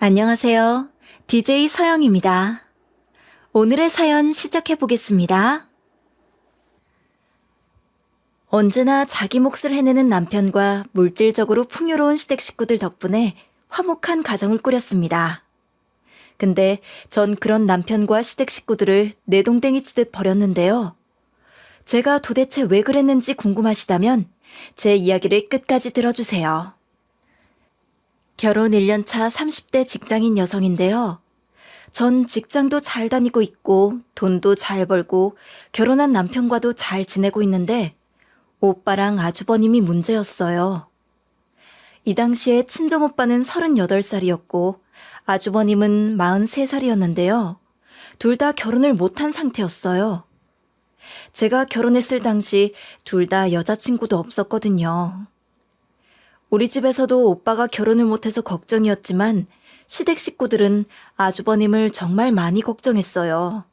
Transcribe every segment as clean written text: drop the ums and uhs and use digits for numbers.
안녕하세요. DJ 서영입니다. 오늘의 사연 시작해 보겠습니다. 언제나 자기 몫을 해내는 남편과 물질적으로 풍요로운 시댁 식구들 덕분에 화목한 가정을 꾸렸습니다. 근데 전 그런 남편과 시댁 식구들을 내동댕이 치듯 버렸는데요. 제가 도대체 왜 그랬는지 궁금하시다면 제 이야기를 끝까지 들어주세요. 결혼 1년 차 30대 직장인 여성인데요. 전 직장도 잘 다니고 있고 돈도 잘 벌고 결혼한 남편과도 잘 지내고 있는데 오빠랑 아주버님이 문제였어요. 이 당시에 친정오빠는 38살이었고 아주버님은 43살이었는데요. 둘 다 결혼을 못한 상태였어요. 제가 결혼했을 당시 둘 다 여자친구도 없었거든요. 우리 집에서도 오빠가 결혼을 못해서 걱정이었지만 시댁 식구들은 아주버님을 정말 많이 걱정했어요.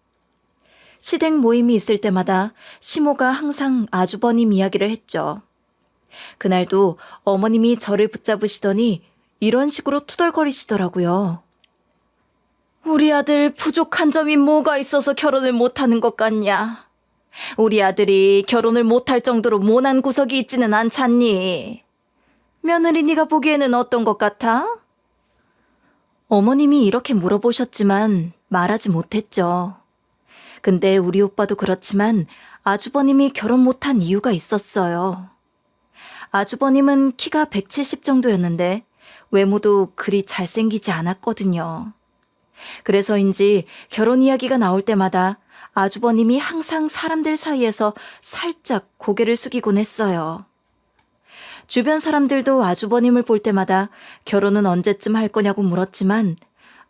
시댁 모임이 있을 때마다 시모가 항상 아주버님 이야기를 했죠. 그날도 어머님이 저를 붙잡으시더니 이런 식으로 투덜거리시더라고요. 우리 아들 부족한 점이 뭐가 있어서 결혼을 못하는 것 같냐? 우리 아들이 결혼을 못할 정도로 모난 구석이 있지는 않잖니? 며느리 네가 보기에는 어떤 것 같아? 어머님이 이렇게 물어보셨지만 말하지 못했죠. 근데 우리 오빠도 그렇지만 아주버님이 결혼 못한 이유가 있었어요. 아주버님은 키가 170 정도였는데 외모도 그리 잘생기지 않았거든요. 그래서인지 결혼 이야기가 나올 때마다 아주버님이 항상 사람들 사이에서 살짝 고개를 숙이곤 했어요. 주변 사람들도 아주버님을 볼 때마다 결혼은 언제쯤 할 거냐고 물었지만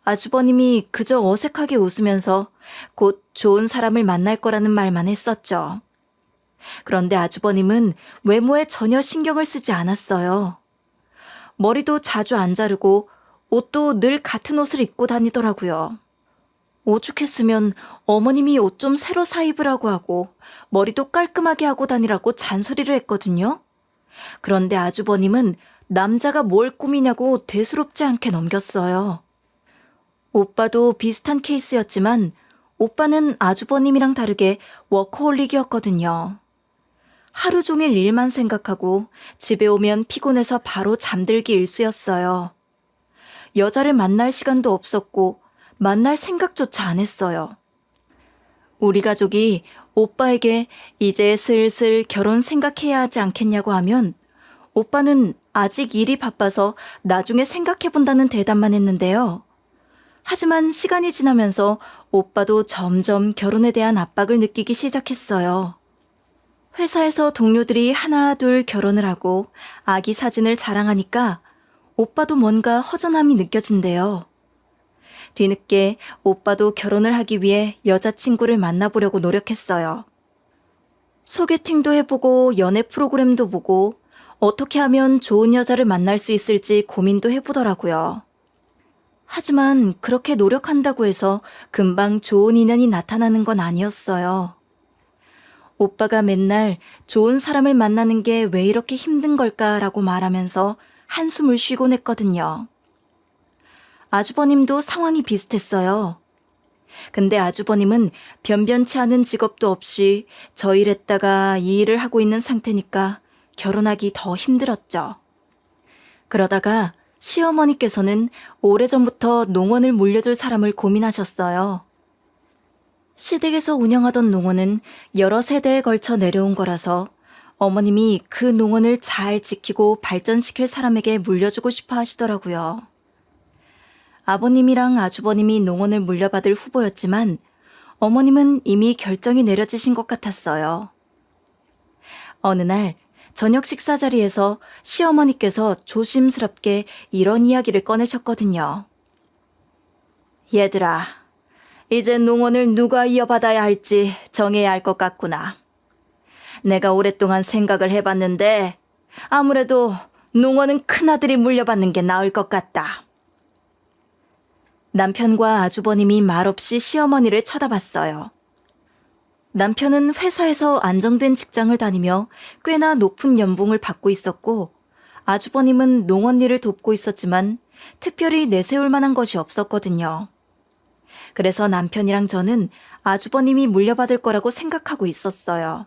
아주버님이 그저 어색하게 웃으면서 곧 좋은 사람을 만날 거라는 말만 했었죠. 그런데 아주버님은 외모에 전혀 신경을 쓰지 않았어요. 머리도 자주 안 자르고 옷도 늘 같은 옷을 입고 다니더라고요. 오죽했으면 어머님이 옷 좀 새로 사 입으라고 하고 머리도 깔끔하게 하고 다니라고 잔소리를 했거든요. 그런데 아주버님은 남자가 뭘 꾸미냐고 대수롭지 않게 넘겼어요. 오빠도 비슷한 케이스였지만 오빠는 아주버님이랑 다르게 워커홀릭이었거든요. 하루 종일 일만 생각하고 집에 오면 피곤해서 바로 잠들기 일쑤였어요. 여자를 만날 시간도 없었고 만날 생각조차 안 했어요. 우리 가족이 오빠에게 이제 슬슬 결혼 생각해야 하지 않겠냐고 하면 오빠는 아직 일이 바빠서 나중에 생각해본다는 대답만 했는데요. 하지만 시간이 지나면서 오빠도 점점 결혼에 대한 압박을 느끼기 시작했어요. 회사에서 동료들이 하나 둘 결혼을 하고 아기 사진을 자랑하니까 오빠도 뭔가 허전함이 느껴진대요. 뒤늦게 오빠도 결혼을 하기 위해 여자친구를 만나보려고 노력했어요. 소개팅도 해보고 연애 프로그램도 보고 어떻게 하면 좋은 여자를 만날 수 있을지 고민도 해보더라고요. 하지만 그렇게 노력한다고 해서 금방 좋은 인연이 나타나는 건 아니었어요. 오빠가 맨날 좋은 사람을 만나는 게 왜 이렇게 힘든 걸까라고 말하면서 한숨을 쉬곤 했거든요. 아주버님도 상황이 비슷했어요. 근데 아주버님은 변변치 않은 직업도 없이 저 일했다가 이 일을 하고 있는 상태니까 결혼하기 더 힘들었죠. 그러다가 시어머니께서는 오래전부터 농원을 물려줄 사람을 고민하셨어요. 시댁에서 운영하던 농원은 여러 세대에 걸쳐 내려온 거라서 어머님이 그 농원을 잘 지키고 발전시킬 사람에게 물려주고 싶어 하시더라고요. 아버님이랑 아주버님이 농원을 물려받을 후보였지만 어머님은 이미 결정이 내려지신 것 같았어요. 어느 날 저녁 식사 자리에서 시어머니께서 조심스럽게 이런 이야기를 꺼내셨거든요. 얘들아, 이제 농원을 누가 이어받아야 할지 정해야 할 것 같구나. 내가 오랫동안 생각을 해봤는데 아무래도 농원은 큰아들이 물려받는 게 나을 것 같다. 남편과 아주버님이 말없이 시어머니를 쳐다봤어요. 남편은 회사에서 안정된 직장을 다니며 꽤나 높은 연봉을 받고 있었고 아주버님은 농원 일을 돕고 있었지만 특별히 내세울 만한 것이 없었거든요. 그래서 남편이랑 저는 아주버님이 물려받을 거라고 생각하고 있었어요.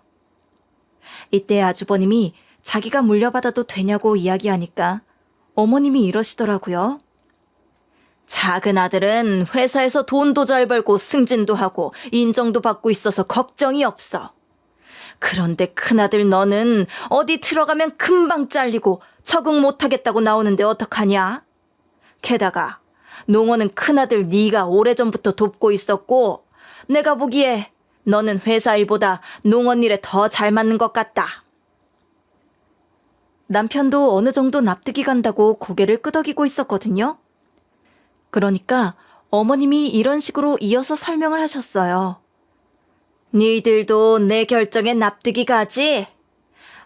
이때 아주버님이 자기가 물려받아도 되냐고 이야기하니까 어머님이 이러시더라고요. 작은 아들은 회사에서 돈도 잘 벌고 승진도 하고 인정도 받고 있어서 걱정이 없어. 그런데 큰아들 너는 어디 들어가면 금방 잘리고 적응 못하겠다고 나오는데 어떡하냐? 게다가 농어는 큰아들 네가 오래전부터 돕고 있었고 내가 보기에 너는 회사 일보다 농원 일에 더 잘 맞는 것 같다. 남편도 어느 정도 납득이 간다고 고개를 끄덕이고 있었거든요. 그러니까 어머님이 이런 식으로 이어서 설명을 하셨어요. 니들도 내 결정에 납득이 가지?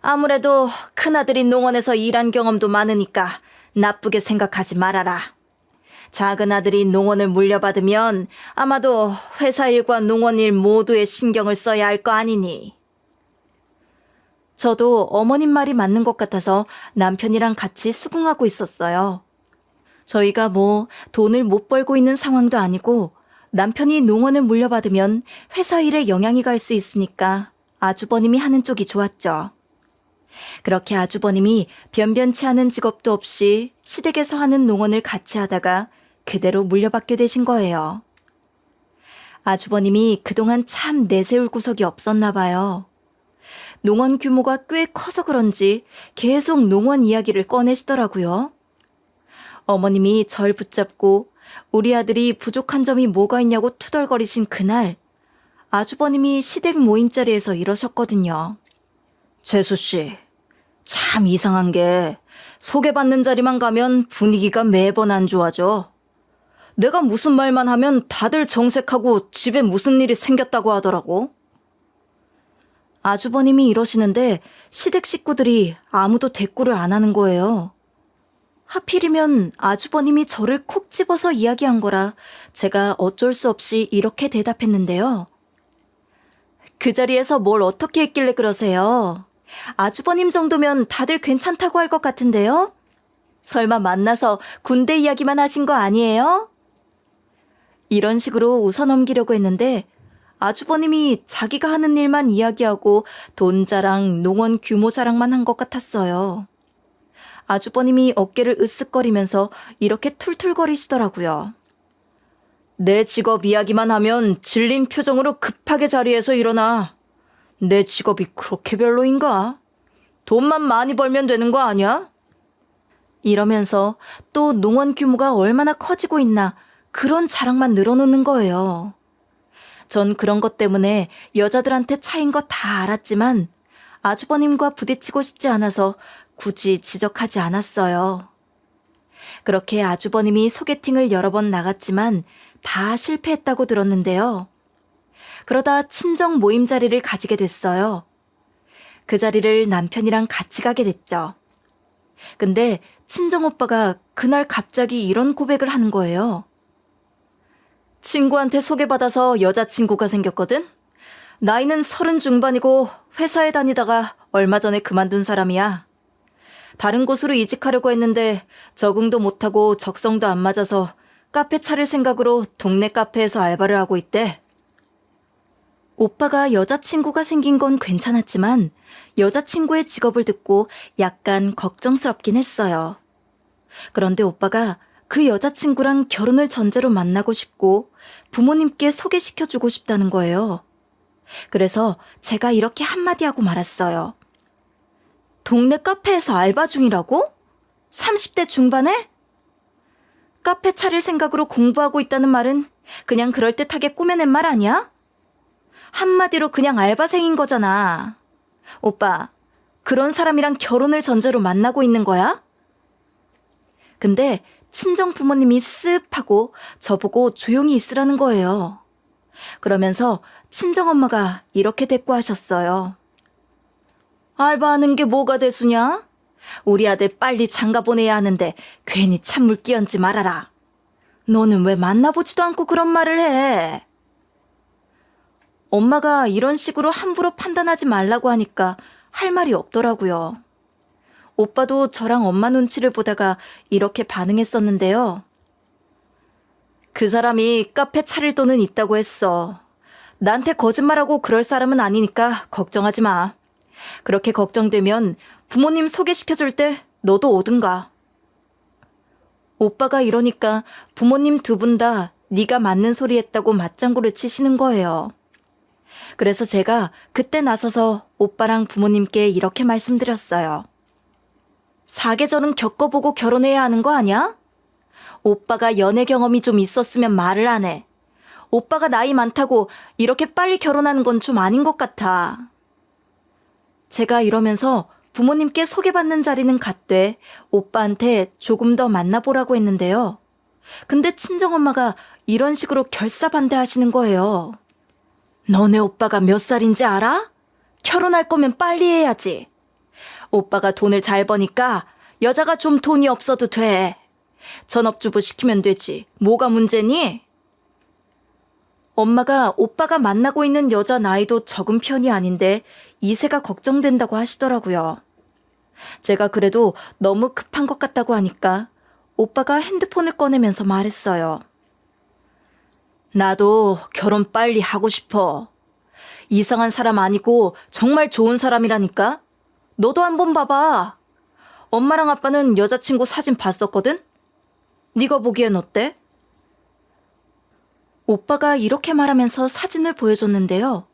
아무래도 큰아들이 농원에서 일한 경험도 많으니까 나쁘게 생각하지 말아라. 작은 아들이 농원을 물려받으면 아마도 회사 일과 농원 일 모두에 신경을 써야 할 거 아니니. 저도 어머님 말이 맞는 것 같아서 남편이랑 같이 수긍하고 있었어요. 저희가 돈을 못 벌고 있는 상황도 아니고 남편이 농원을 물려받으면 회사 일에 영향이 갈 수 있으니까 아주버님이 하는 쪽이 좋았죠. 그렇게 아주버님이 변변치 않은 직업도 없이 시댁에서 하는 농원을 같이 하다가 그대로 물려받게 되신 거예요. 아주버님이 그동안 참 내세울 구석이 없었나 봐요. 농원 규모가 꽤 커서 그런지 계속 농원 이야기를 꺼내시더라고요. 어머님이 절 붙잡고 우리 아들이 부족한 점이 뭐가 있냐고 투덜거리신 그날 아주버님이 시댁 모임 자리에서 이러셨거든요. 재수 씨, 참 이상한 게 소개받는 자리만 가면 분위기가 매번 안 좋아져. 내가 무슨 말만 하면 다들 정색하고 집에 무슨 일이 생겼다고 하더라고. 아주버님이 이러시는데 시댁 식구들이 아무도 대꾸를 안 하는 거예요. 하필이면 아주버님이 저를 콕 집어서 이야기한 거라 제가 어쩔 수 없이 이렇게 대답했는데요. 그 자리에서 뭘 어떻게 했길래 그러세요? 아주버님 정도면 다들 괜찮다고 할 것 같은데요? 설마 만나서 군대 이야기만 하신 거 아니에요? 이런 식으로 웃어넘기려고 했는데 아주버님이 자기가 하는 일만 이야기하고 돈 자랑, 농원 규모 자랑만 한 것 같았어요. 아주버님이 어깨를 으쓱거리면서 이렇게 툴툴거리시더라고요. 내 직업 이야기만 하면 질린 표정으로 급하게 자리에서 일어나. 내 직업이 그렇게 별로인가? 돈만 많이 벌면 되는 거 아니야? 이러면서 또 농원 규모가 얼마나 커지고 있나 그런 자랑만 늘어놓는 거예요. 전 그런 것 때문에 여자들한테 차인 거 다 알았지만 아주버님과 부딪히고 싶지 않아서 굳이 지적하지 않았어요. 그렇게 아주버님이 소개팅을 여러 번 나갔지만 다 실패했다고 들었는데요. 그러다 친정 모임 자리를 가지게 됐어요. 그 자리를 남편이랑 같이 가게 됐죠. 근데 친정 오빠가 그날 갑자기 이런 고백을 하는 거예요. 친구한테 소개받아서 여자친구가 생겼거든? 나이는 30 중반이고 회사에 다니다가 얼마 전에 그만둔 사람이야. 다른 곳으로 이직하려고 했는데 적응도 못하고 적성도 안 맞아서 카페 차릴 생각으로 동네 카페에서 알바를 하고 있대. 오빠가 여자친구가 생긴 건 괜찮았지만 여자친구의 직업을 듣고 약간 걱정스럽긴 했어요. 그런데 오빠가 그 여자친구랑 결혼을 전제로 만나고 싶고 부모님께 소개시켜주고 싶다는 거예요. 그래서 제가 이렇게 한마디 하고 말았어요. 동네 카페에서 알바 중이라고? 30대 중반에? 카페 차릴 생각으로 공부하고 있다는 말은 그냥 그럴듯하게 꾸며낸 말 아니야? 한마디로 그냥 알바생인 거잖아. 오빠, 그런 사람이랑 결혼을 전제로 만나고 있는 거야? 근데 친정 부모님이 쓱 하고 저보고 조용히 있으라는 거예요. 그러면서 친정엄마가 이렇게 대꾸하셨어요. 알바하는 게 뭐가 대수냐? 우리 아들 빨리 장가 보내야 하는데 괜히 찬물 끼얹지 말아라. 너는 왜 만나보지도 않고 그런 말을 해? 엄마가 이런 식으로 함부로 판단하지 말라고 하니까 할 말이 없더라고요. 오빠도 저랑 엄마 눈치를 보다가 이렇게 반응했었는데요. 그 사람이 카페 차릴 돈은 있다고 했어. 나한테 거짓말하고 그럴 사람은 아니니까 걱정하지 마. 그렇게 걱정되면 부모님 소개시켜줄 때 너도 오든가. 오빠가 이러니까 부모님 두 분 다 네가 맞는 소리 했다고 맞장구를 치시는 거예요. 그래서 제가 그때 나서서 오빠랑 부모님께 이렇게 말씀드렸어요. 사계절은 겪어보고 결혼해야 하는 거 아니야? 오빠가 연애 경험이 좀 있었으면 말을 안 해. 오빠가 나이 많다고 이렇게 빨리 결혼하는 건 좀 아닌 것 같아. 제가 이러면서 부모님께 소개받는 자리는 갔되 오빠한테 조금 더 만나보라고 했는데요. 근데 친정엄마가 이런 식으로 결사반대하시는 거예요. 너네 오빠가 몇 살인지 알아? 결혼할 거면 빨리 해야지. 오빠가 돈을 잘 버니까 여자가 좀 돈이 없어도 돼. 전업주부 시키면 되지. 뭐가 문제니? 엄마가 오빠가 만나고 있는 여자 나이도 적은 편이 아닌데 이세가 걱정된다고 하시더라고요. 제가 그래도 너무 급한 것 같다고 하니까 오빠가 핸드폰을 꺼내면서 말했어요. 나도 결혼 빨리 하고 싶어. 이상한 사람 아니고 정말 좋은 사람이라니까? 너도 한번 봐봐. 엄마랑 아빠는 여자친구 사진 봤었거든? 네가 보기엔 어때? 오빠가 이렇게 말하면서 사진을 보여줬는데요.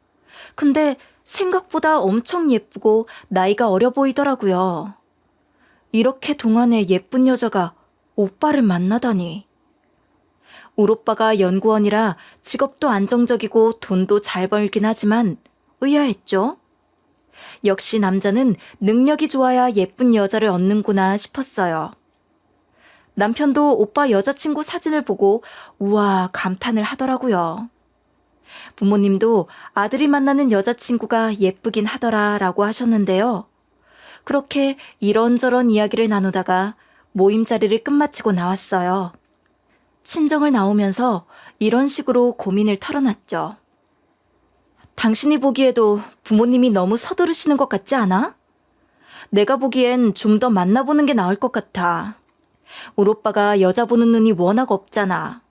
근데 생각보다 엄청 예쁘고 나이가 어려 보이더라고요. 이렇게 동안에 예쁜 여자가 오빠를 만나다니. 울 오빠가 연구원이라 직업도 안정적이고 돈도 잘 벌긴 하지만 의아했죠. 역시 남자는 능력이 좋아야 예쁜 여자를 얻는구나 싶었어요. 남편도 오빠 여자친구 사진을 보고 우와 감탄을 하더라고요. 부모님도 아들이 만나는 여자친구가 예쁘긴 하더라 라고 하셨는데요. 그렇게 이런저런 이야기를 나누다가 모임 자리를 끝마치고 나왔어요. 친정을 나오면서 이런 식으로 고민을 털어놨죠. 당신이 보기에도 부모님이 너무 서두르시는 것 같지 않아? 내가 보기엔 좀 더 만나보는 게 나을 것 같아. 울 오빠가 여자 보는 눈이 워낙 없잖아.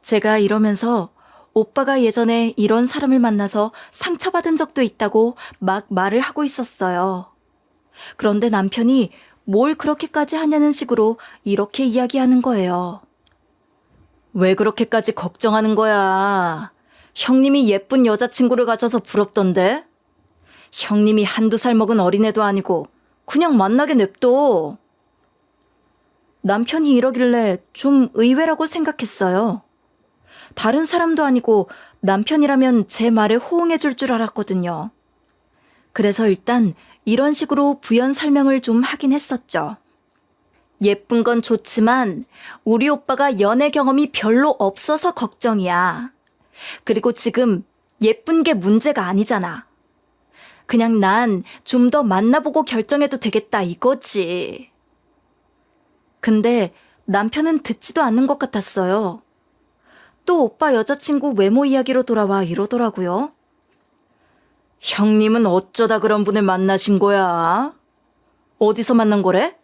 제가 이러면서 오빠가 예전에 이런 사람을 만나서 상처받은 적도 있다고 막 말을 하고 있었어요. 그런데 남편이 뭘 그렇게까지 하냐는 식으로 이렇게 이야기하는 거예요. 왜 그렇게까지 걱정하는 거야? 형님이 예쁜 여자친구를 가져서 부럽던데? 형님이 한두 살 먹은 어린애도 아니고 그냥 만나게 냅둬. 남편이 이러길래 좀 의외라고 생각했어요. 다른 사람도 아니고 남편이라면 제 말에 호응해 줄 줄 알았거든요. 그래서 일단 이런 식으로 부연 설명을 좀 하긴 했었죠. 예쁜 건 좋지만 우리 오빠가 연애 경험이 별로 없어서 걱정이야. 그리고 지금 예쁜 게 문제가 아니잖아. 그냥 난 좀 더 만나보고 결정해도 되겠다 이거지. 근데 남편은 듣지도 않는 것 같았어요. 또 오빠 여자친구 외모 이야기로 돌아와 이러더라고요. 형님은 어쩌다 그런 분을 만나신 거야? 어디서 만난 거래?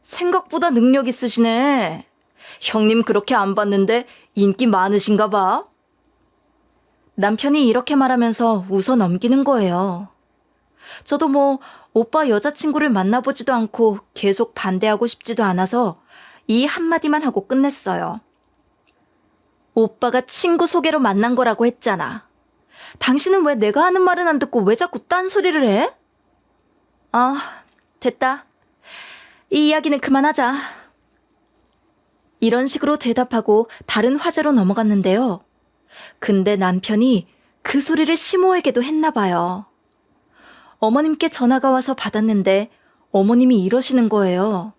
생각보다 능력 있으시네. 형님 그렇게 안 봤는데 인기 많으신가 봐. 남편이 이렇게 말하면서 웃어 넘기는 거예요. 저도 뭐 오빠 여자친구를 만나보지도 않고 계속 반대하고 싶지도 않아서 이 한마디만 하고 끝냈어요. 오빠가 친구 소개로 만난 거라고 했잖아. 당신은 왜 내가 하는 말은 안 듣고 왜 자꾸 딴소리를 해? 아, 됐다. 이 이야기는 그만하자. 이런 식으로 대답하고 다른 화제로 넘어갔는데요. 근데 남편이 그 소리를 시모에게도 했나 봐요. 어머님께 전화가 와서 받았는데 어머님이 이러시는 거예요.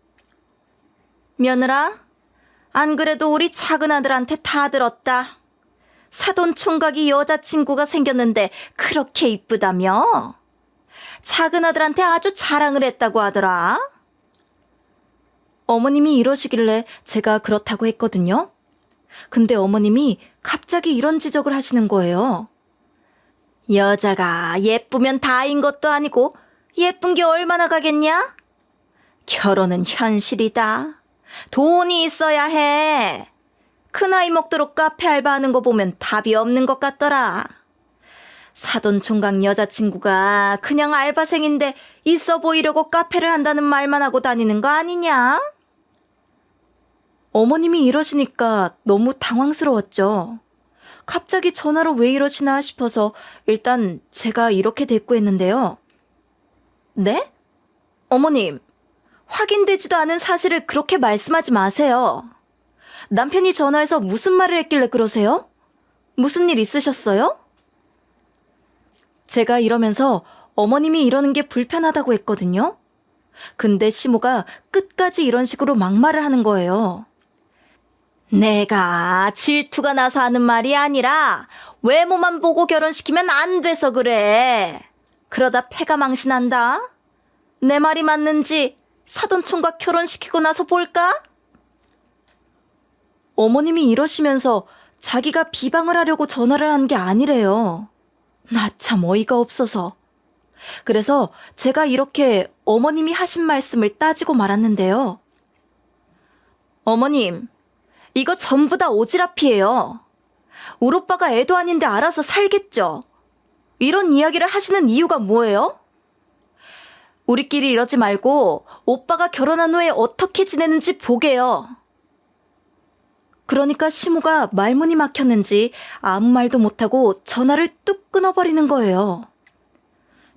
며느라, 안 그래도 우리 작은 아들한테 다 들었다. 사돈 총각이 여자친구가 생겼는데 그렇게 이쁘다며? 작은 아들한테 아주 자랑을 했다고 하더라. 어머님이 이러시길래 제가 그렇다고 했거든요. 근데 어머님이 갑자기 이런 지적을 하시는 거예요. 여자가 예쁘면 다인 것도 아니고 예쁜 게 얼마나 가겠냐? 결혼은 현실이다. 돈이 있어야 해. 큰 나이 먹도록 카페 알바하는 거 보면 답이 없는 것 같더라. 사돈 총각 여자친구가 그냥 알바생인데 있어 보이려고 카페를 한다는 말만 하고 다니는 거 아니냐? 어머님이 이러시니까 너무 당황스러웠죠. 갑자기 전화로 왜 이러시나 싶어서 일단 제가 이렇게 대꾸했는데요. 네? 어머님, 확인되지도 않은 사실을 그렇게 말씀하지 마세요. 남편이 전화해서 무슨 말을 했길래 그러세요? 무슨 일 있으셨어요? 제가 이러면서 어머님이 이러는 게 불편하다고 했거든요. 근데 시모가 끝까지 이런 식으로 막말을 하는 거예요. 내가 질투가 나서 하는 말이 아니라 외모만 보고 결혼시키면 안 돼서 그래. 그러다 패가 망신한다. 내 말이 맞는지 사돈 총각 결혼시키고 나서 볼까? 어머님이 이러시면서 자기가 비방을 하려고 전화를 한 게 아니래요. 나 참 어이가 없어서. 그래서 제가 이렇게 어머님이 하신 말씀을 따지고 말았는데요. 어머님, 이거 전부 다 오지랖이에요. 우리 오빠가 애도 아닌데 알아서 살겠죠. 이런 이야기를 하시는 이유가 뭐예요? 우리끼리 이러지 말고 오빠가 결혼한 후에 어떻게 지내는지 보게요. 그러니까 시모가 말문이 막혔는지 아무 말도 못하고 전화를 뚝 끊어버리는 거예요.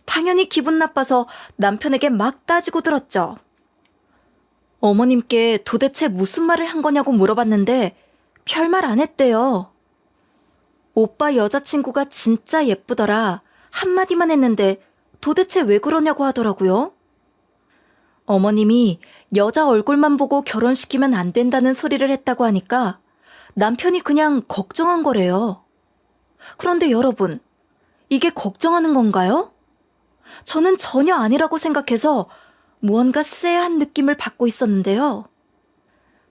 당연히 기분 나빠서 남편에게 막 따지고 들었죠. 어머님께 도대체 무슨 말을 한 거냐고 물어봤는데 별말 안 했대요. 오빠 여자친구가 진짜 예쁘더라 한마디만 했는데 도대체 왜 그러냐고 하더라고요. 어머님이 여자 얼굴만 보고 결혼시키면 안 된다는 소리를 했다고 하니까 남편이 그냥 걱정한 거래요. 그런데 여러분, 이게 걱정하는 건가요? 저는 전혀 아니라고 생각해서 무언가 쎄한 느낌을 받고 있었는데요.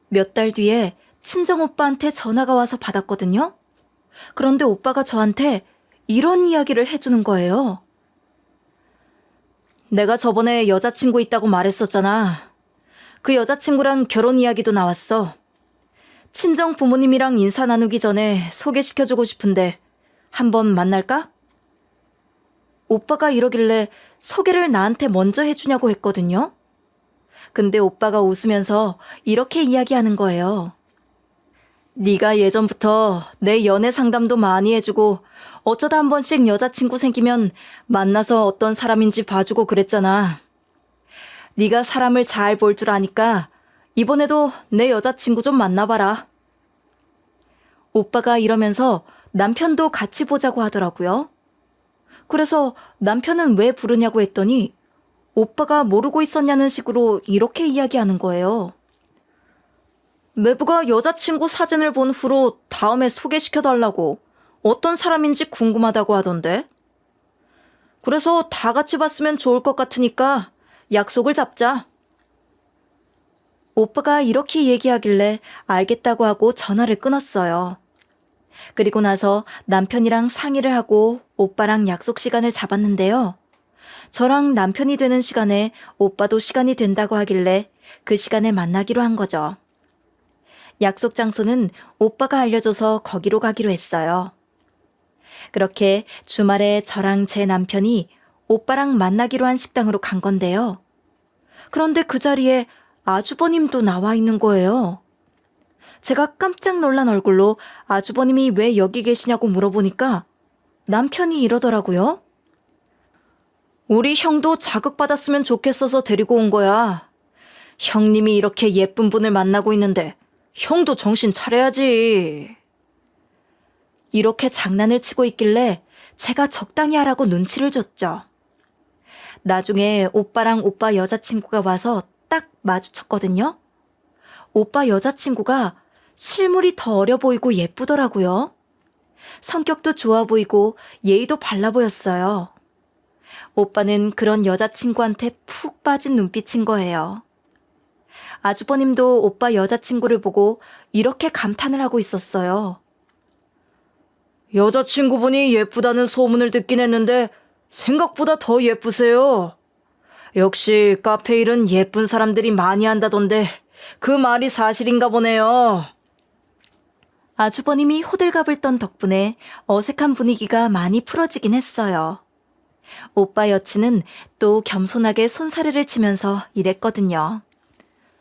몇 달 뒤에 친정오빠한테 전화가 와서 받았거든요. 그런데 오빠가 저한테 이런 이야기를 해주는 거예요. 내가 저번에 여자친구 있다고 말했었잖아. 그 여자친구랑 결혼 이야기도 나왔어. 친정 부모님이랑 인사 나누기 전에 소개시켜주고 싶은데 한번 만날까? 오빠가 이러길래 소개를 나한테 먼저 해주냐고 했거든요. 근데 오빠가 웃으면서 이렇게 이야기하는 거예요. 네가 예전부터 내 연애 상담도 많이 해주고 어쩌다 한 번씩 여자친구 생기면 만나서 어떤 사람인지 봐주고 그랬잖아. 네가 사람을 잘 볼 줄 아니까 이번에도 내 여자친구 좀 만나봐라. 오빠가 이러면서 남편도 같이 보자고 하더라고요. 그래서 남편은 왜 부르냐고 했더니 오빠가 모르고 있었냐는 식으로 이렇게 이야기하는 거예요. 매부가 여자친구 사진을 본 후로 다음에 소개시켜달라고 어떤 사람인지 궁금하다고 하던데. 그래서 다 같이 봤으면 좋을 것 같으니까 약속을 잡자. 오빠가 이렇게 얘기하길래 알겠다고 하고 전화를 끊었어요. 그리고 나서 남편이랑 상의를 하고 오빠랑 약속 시간을 잡았는데요. 저랑 남편이 되는 시간에 오빠도 시간이 된다고 하길래 그 시간에 만나기로 한 거죠. 약속 장소는 오빠가 알려줘서 거기로 가기로 했어요. 그렇게 주말에 저랑 제 남편이 오빠랑 만나기로 한 식당으로 간 건데요. 그런데 그 자리에 아주버님도 나와 있는 거예요. 제가 깜짝 놀란 얼굴로 아주버님이 왜 여기 계시냐고 물어보니까 남편이 이러더라고요. 우리 형도 자극받았으면 좋겠어서 데리고 온 거야. 형님이 이렇게 예쁜 분을 만나고 있는데 형도 정신 차려야지. 이렇게 장난을 치고 있길래 제가 적당히 하라고 눈치를 줬죠. 나중에 오빠랑 오빠 여자친구가 와서 딱 마주쳤거든요. 오빠 여자친구가 실물이 더 어려 보이고 예쁘더라고요. 성격도 좋아 보이고 예의도 발라 보였어요. 오빠는 그런 여자친구한테 푹 빠진 눈빛인 거예요. 아주버님도 오빠 여자친구를 보고 이렇게 감탄을 하고 있었어요. 여자친구분이 예쁘다는 소문을 듣긴 했는데 생각보다 더 예쁘세요. 역시 카페 일은 예쁜 사람들이 많이 한다던데 그 말이 사실인가 보네요. 아주버님이 호들갑을 떤 덕분에 어색한 분위기가 많이 풀어지긴 했어요. 오빠 여친은 또 겸손하게 손사래를 치면서 이랬거든요.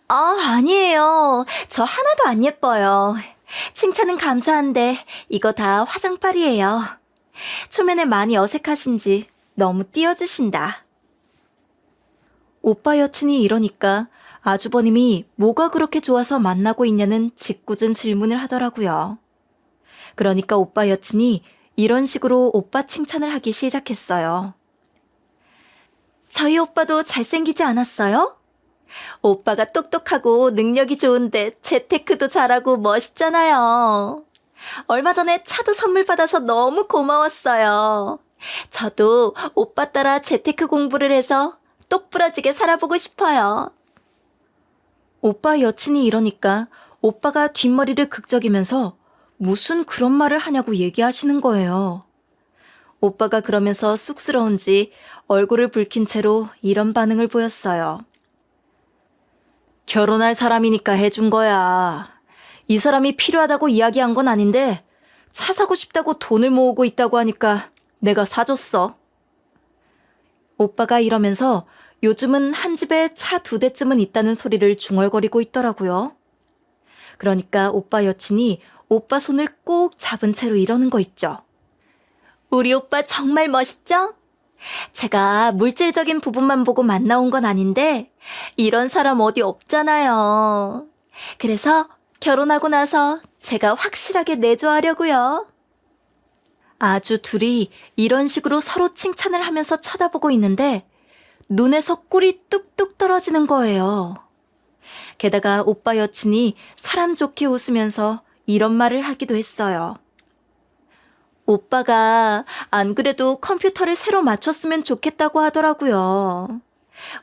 아니에요. 저 하나도 안 예뻐요. 칭찬은 감사한데 이거 다 화장빨이에요. 초면에 많이 어색하신지 너무 띄워주신다. 오빠 여친이 이러니까 아주버님이 뭐가 그렇게 좋아서 만나고 있냐는 짓궂은 질문을 하더라고요. 그러니까 오빠 여친이 이런 식으로 오빠 칭찬을 하기 시작했어요. 저희 오빠도 잘생기지 않았어요? 오빠가 똑똑하고 능력이 좋은데 재테크도 잘하고 멋있잖아요. 얼마 전에 차도 선물 받아서 너무 고마웠어요. 저도 오빠 따라 재테크 공부를 해서 똑부러지게 살아보고 싶어요. 오빠 여친이 이러니까 오빠가 뒷머리를 극적이면서 무슨 그런 말을 하냐고 얘기하시는 거예요. 오빠가 그러면서 쑥스러운지 얼굴을 붉힌 채로 이런 반응을 보였어요. 결혼할 사람이니까 해준 거야. 이 사람이 필요하다고 이야기한 건 아닌데 차 사고 싶다고 돈을 모으고 있다고 하니까 내가 사줬어. 오빠가 이러면서 요즘은 한 집에 차 2대쯤은 있다는 소리를 중얼거리고 있더라고요. 그러니까 오빠 여친이 오빠 손을 꼭 잡은 채로 이러는 거 있죠. 우리 오빠 정말 멋있죠? 제가 물질적인 부분만 보고 만나온 건 아닌데 이런 사람 어디 없잖아요. 그래서 결혼하고 나서 제가 확실하게 내조하려고요. 아주 둘이 이런 식으로 서로 칭찬을 하면서 쳐다보고 있는데 눈에서 꿀이 뚝뚝 떨어지는 거예요. 게다가 오빠 여친이 사람 좋게 웃으면서 이런 말을 하기도 했어요. 오빠가 안 그래도 컴퓨터를 새로 맞췄으면 좋겠다고 하더라고요.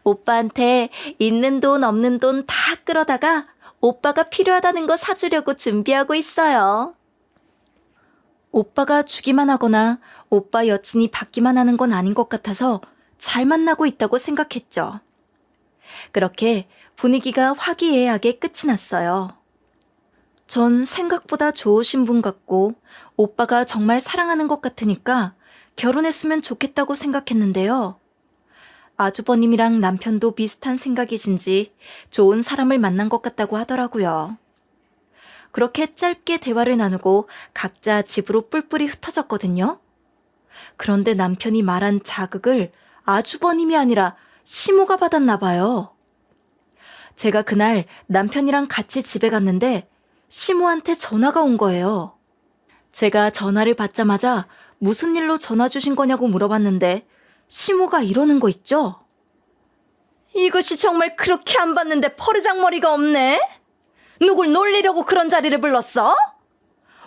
오빠한테 있는 돈 없는 돈 다 끌어다가 오빠가 필요하다는 거 사주려고 준비하고 있어요. 오빠가 주기만 하거나 오빠 여친이 받기만 하는 건 아닌 것 같아서 잘 만나고 있다고 생각했죠. 그렇게 분위기가 화기애애하게 끝이 났어요. 전 생각보다 좋으신 분 같고 오빠가 정말 사랑하는 것 같으니까 결혼했으면 좋겠다고 생각했는데요. 아주버님이랑 남편도 비슷한 생각이신지 좋은 사람을 만난 것 같다고 하더라고요. 그렇게 짧게 대화를 나누고 각자 집으로 뿔뿔이 흩어졌거든요. 그런데 남편이 말한 자극을 아주버님이 아니라 시모가 받았나 봐요. 제가 그날 남편이랑 같이 집에 갔는데 시모한테 전화가 온 거예요. 제가 전화를 받자마자 무슨 일로 전화 주신 거냐고 물어봤는데 시모가 이러는 거 있죠? 이것이 정말 그렇게 안 봤는데 버르장머리가 없네? 누굴 놀리려고 그런 자리를 불렀어?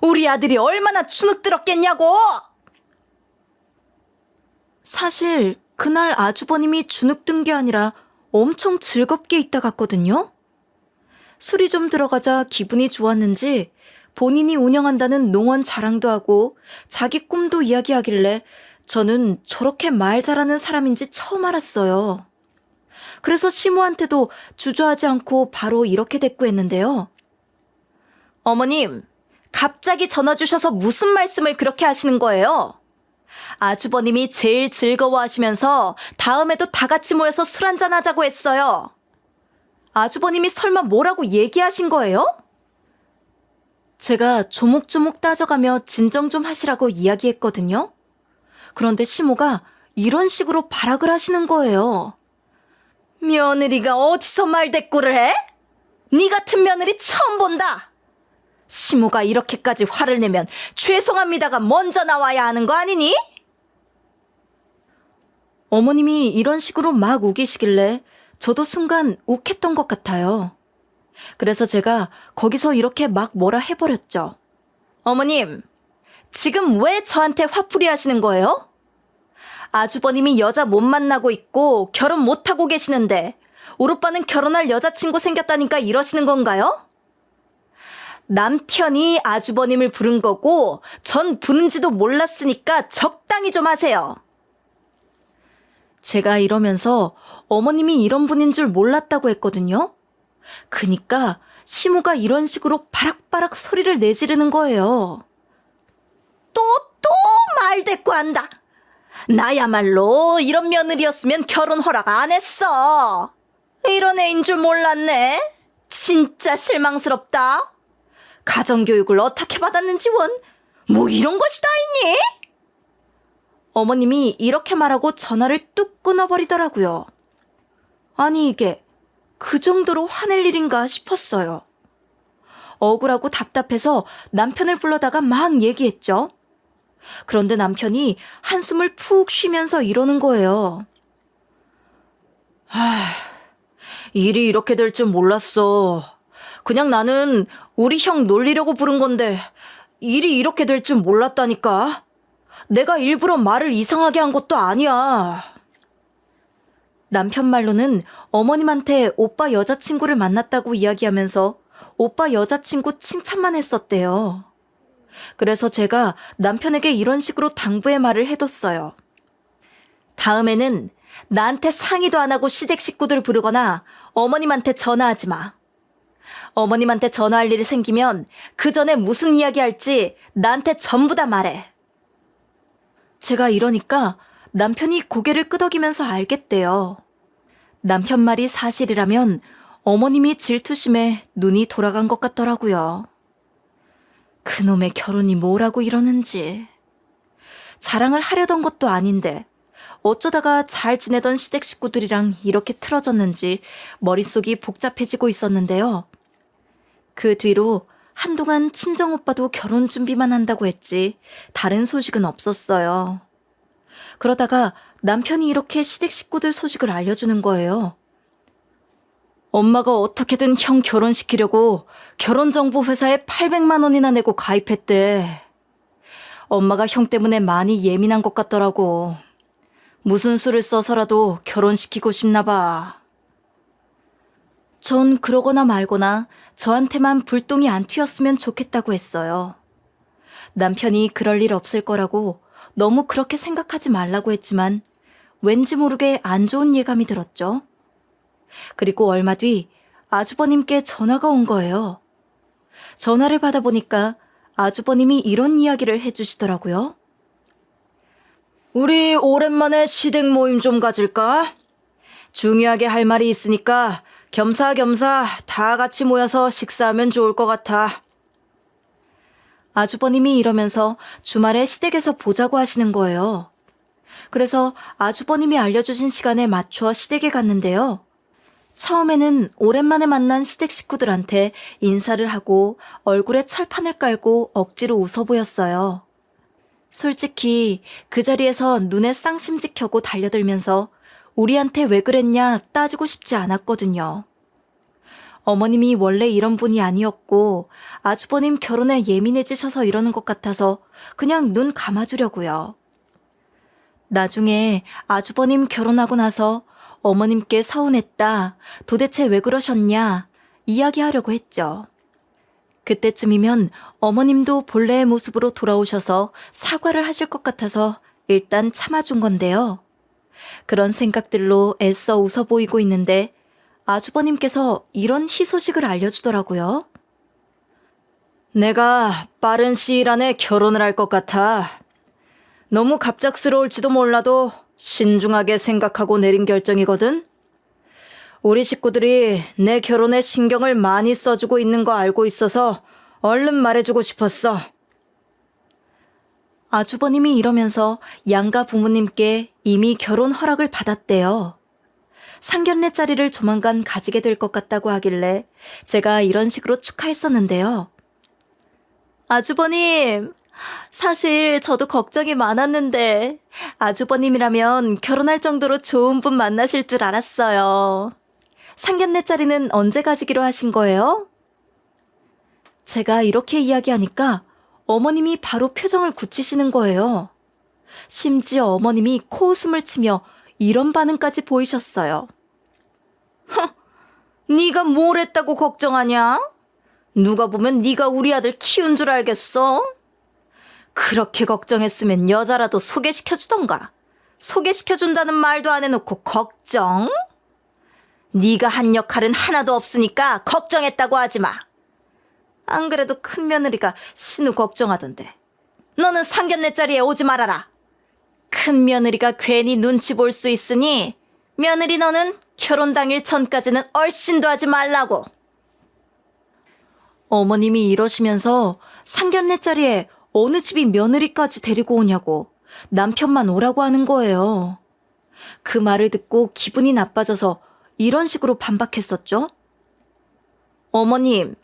우리 아들이 얼마나 주눅들었겠냐고! 사실 그날 아주버님이 주눅든 게 아니라 엄청 즐겁게 있다 갔거든요. 술이 좀 들어가자 기분이 좋았는지 본인이 운영한다는 농원 자랑도 하고 자기 꿈도 이야기하길래 저는 저렇게 말 잘하는 사람인지 처음 알았어요. 그래서 시모한테도 주저하지 않고 바로 이렇게 대꾸했는데요. 어머님, 갑자기 전화 주셔서 무슨 말씀을 그렇게 하시는 거예요? 아주버님이 제일 즐거워하시면서 다음에도 다 같이 모여서 술 한잔 하자고 했어요. 아주버님이 설마 뭐라고 얘기하신 거예요? 제가 조목조목 따져가며 진정 좀 하시라고 이야기했거든요. 그런데 시모가 이런 식으로 발악을 하시는 거예요. 며느리가 어디서 말대꾸를 해? 네 같은 며느리 처음 본다. 시모가 이렇게까지 화를 내면 죄송합니다가 먼저 나와야 하는 거 아니니? 어머님이 이런 식으로 막 우기시길래 저도 순간 욱했던 것 같아요. 그래서 제가 거기서 이렇게 막 뭐라 해버렸죠. 어머님, 지금 왜 저한테 화풀이 하시는 거예요? 아주버님이 여자 못 만나고 있고 결혼 못하고 계시는데 우리 오빠는 결혼할 여자친구 생겼다니까 이러시는 건가요? 남편이 아주버님을 부른 거고 전 부른지도 몰랐으니까 적당히 좀 하세요. 제가 이러면서 어머님이 이런 분인 줄 몰랐다고 했거든요. 그니까 시무가 이런 식으로 바락바락 소리를 내지르는 거예요. 또 말대꾸한다. 나야말로 이런 며느리였으면 결혼 허락 안 했어. 이런 애인 줄 몰랐네. 진짜 실망스럽다. 가정교육을 어떻게 받았는지 뭐 이런 것이 다 있니? 어머님이 이렇게 말하고 전화를 뚝 끊어버리더라고요. 아니 이게 그 정도로 화낼 일인가 싶었어요. 억울하고 답답해서 남편을 불러다가 막 얘기했죠. 그런데 남편이 한숨을 푹 쉬면서 이러는 거예요. 일이 이렇게 될 줄 몰랐어. 그냥 나는 우리 형 놀리려고 부른 건데 일이 이렇게 될 줄 몰랐다니까. 내가 일부러 말을 이상하게 한 것도 아니야. 남편 말로는 어머님한테 오빠 여자친구를 만났다고 이야기하면서 오빠 여자친구 칭찬만 했었대요. 그래서 제가 남편에게 이런 식으로 당부의 말을 해뒀어요. 다음에는 나한테 상의도 안 하고 시댁 식구들 부르거나 어머님한테 전화하지 마. 어머님한테 전화할 일이 생기면 그 전에 무슨 이야기 할지 나한테 전부 다 말해. 제가 이러니까 남편이 고개를 끄덕이면서 알겠대요. 남편 말이 사실이라면 어머님이 질투심에 눈이 돌아간 것 같더라고요. 그놈의 결혼이 뭐라고 이러는지. 자랑을 하려던 것도 아닌데 어쩌다가 잘 지내던 시댁 식구들이랑 이렇게 틀어졌는지 머릿속이 복잡해지고 있었는데요. 그 뒤로 한동안 친정오빠도 결혼 준비만 한다고 했지 다른 소식은 없었어요. 그러다가 남편이 이렇게 시댁 식구들 소식을 알려주는 거예요. 엄마가 어떻게든 형 결혼시키려고 결혼정보회사에 800만 원이나 내고 가입했대. 엄마가 형 때문에 많이 예민한 것 같더라고. 무슨 수를 써서라도 결혼시키고 싶나 봐. 전 그러거나 말거나 저한테만 불똥이 안 튀었으면 좋겠다고 했어요. 남편이 그럴 일 없을 거라고 너무 그렇게 생각하지 말라고 했지만 왠지 모르게 안 좋은 예감이 들었죠. 그리고 얼마 뒤 아주버님께 전화가 온 거예요. 전화를 받아보니까 아주버님이 이런 이야기를 해주시더라고요. 우리 오랜만에 시댁 모임 좀 가질까? 중요하게 할 말이 있으니까 겸사겸사 다 같이 모여서 식사하면 좋을 것 같아. 아주버님이 이러면서 주말에 시댁에서 보자고 하시는 거예요. 그래서 아주버님이 알려주신 시간에 맞춰 시댁에 갔는데요. 처음에는 오랜만에 만난 시댁 식구들한테 인사를 하고 얼굴에 철판을 깔고 억지로 웃어 보였어요. 솔직히 그 자리에서 눈에 쌍심지 켜고 달려들면서 우리한테 왜 그랬냐 따지고 싶지 않았거든요. 어머님이 원래 이런 분이 아니었고 아주버님 결혼에 예민해지셔서 이러는 것 같아서 그냥 눈 감아주려고요. 나중에 아주버님 결혼하고 나서 어머님께 서운했다, 도대체 왜 그러셨냐 이야기하려고 했죠. 그때쯤이면 어머님도 본래의 모습으로 돌아오셔서 사과를 하실 것 같아서 일단 참아준 건데요. 그런 생각들로 애써 웃어 보이고 있는데 아주버님께서 이런 희소식을 알려주더라고요. 내가 빠른 시일 안에 결혼을 할 것 같아. 너무 갑작스러울지도 몰라도 신중하게 생각하고 내린 결정이거든. 우리 식구들이 내 결혼에 신경을 많이 써주고 있는 거 알고 있어서 얼른 말해주고 싶었어. 아주버님이 이러면서 양가 부모님께 이미 결혼 허락을 받았대요. 상견례 자리를 조만간 가지게 될 것 같다고 하길래 제가 이런 식으로 축하했었는데요. 아주버님, 사실 저도 걱정이 많았는데 아주버님이라면 결혼할 정도로 좋은 분 만나실 줄 알았어요. 상견례 자리는 언제 가지기로 하신 거예요? 제가 이렇게 이야기하니까 어머님이 바로 표정을 굳히시는 거예요. 심지어 어머님이 코웃음을 치며 이런 반응까지 보이셨어요. 네가 뭘 했다고 걱정하냐? 누가 보면 네가 우리 아들 키운 줄 알겠어? 그렇게 걱정했으면 여자라도 소개시켜주던가. 소개시켜준다는 말도 안 해놓고 걱정? 네가 한 역할은 하나도 없으니까 걱정했다고 하지 마. 안 그래도 큰 며느리가 신우 걱정하던데. 너는 상견례 자리에 오지 말아라. 큰 며느리가 괜히 눈치 볼 수 있으니 며느리 너는 결혼 당일 전까지는 얼씬도 하지 말라고. 어머님이 이러시면서 상견례 자리에 어느 집이 며느리까지 데리고 오냐고 남편만 오라고 하는 거예요. 그 말을 듣고 기분이 나빠져서 이런 식으로 반박했었죠. 어머님,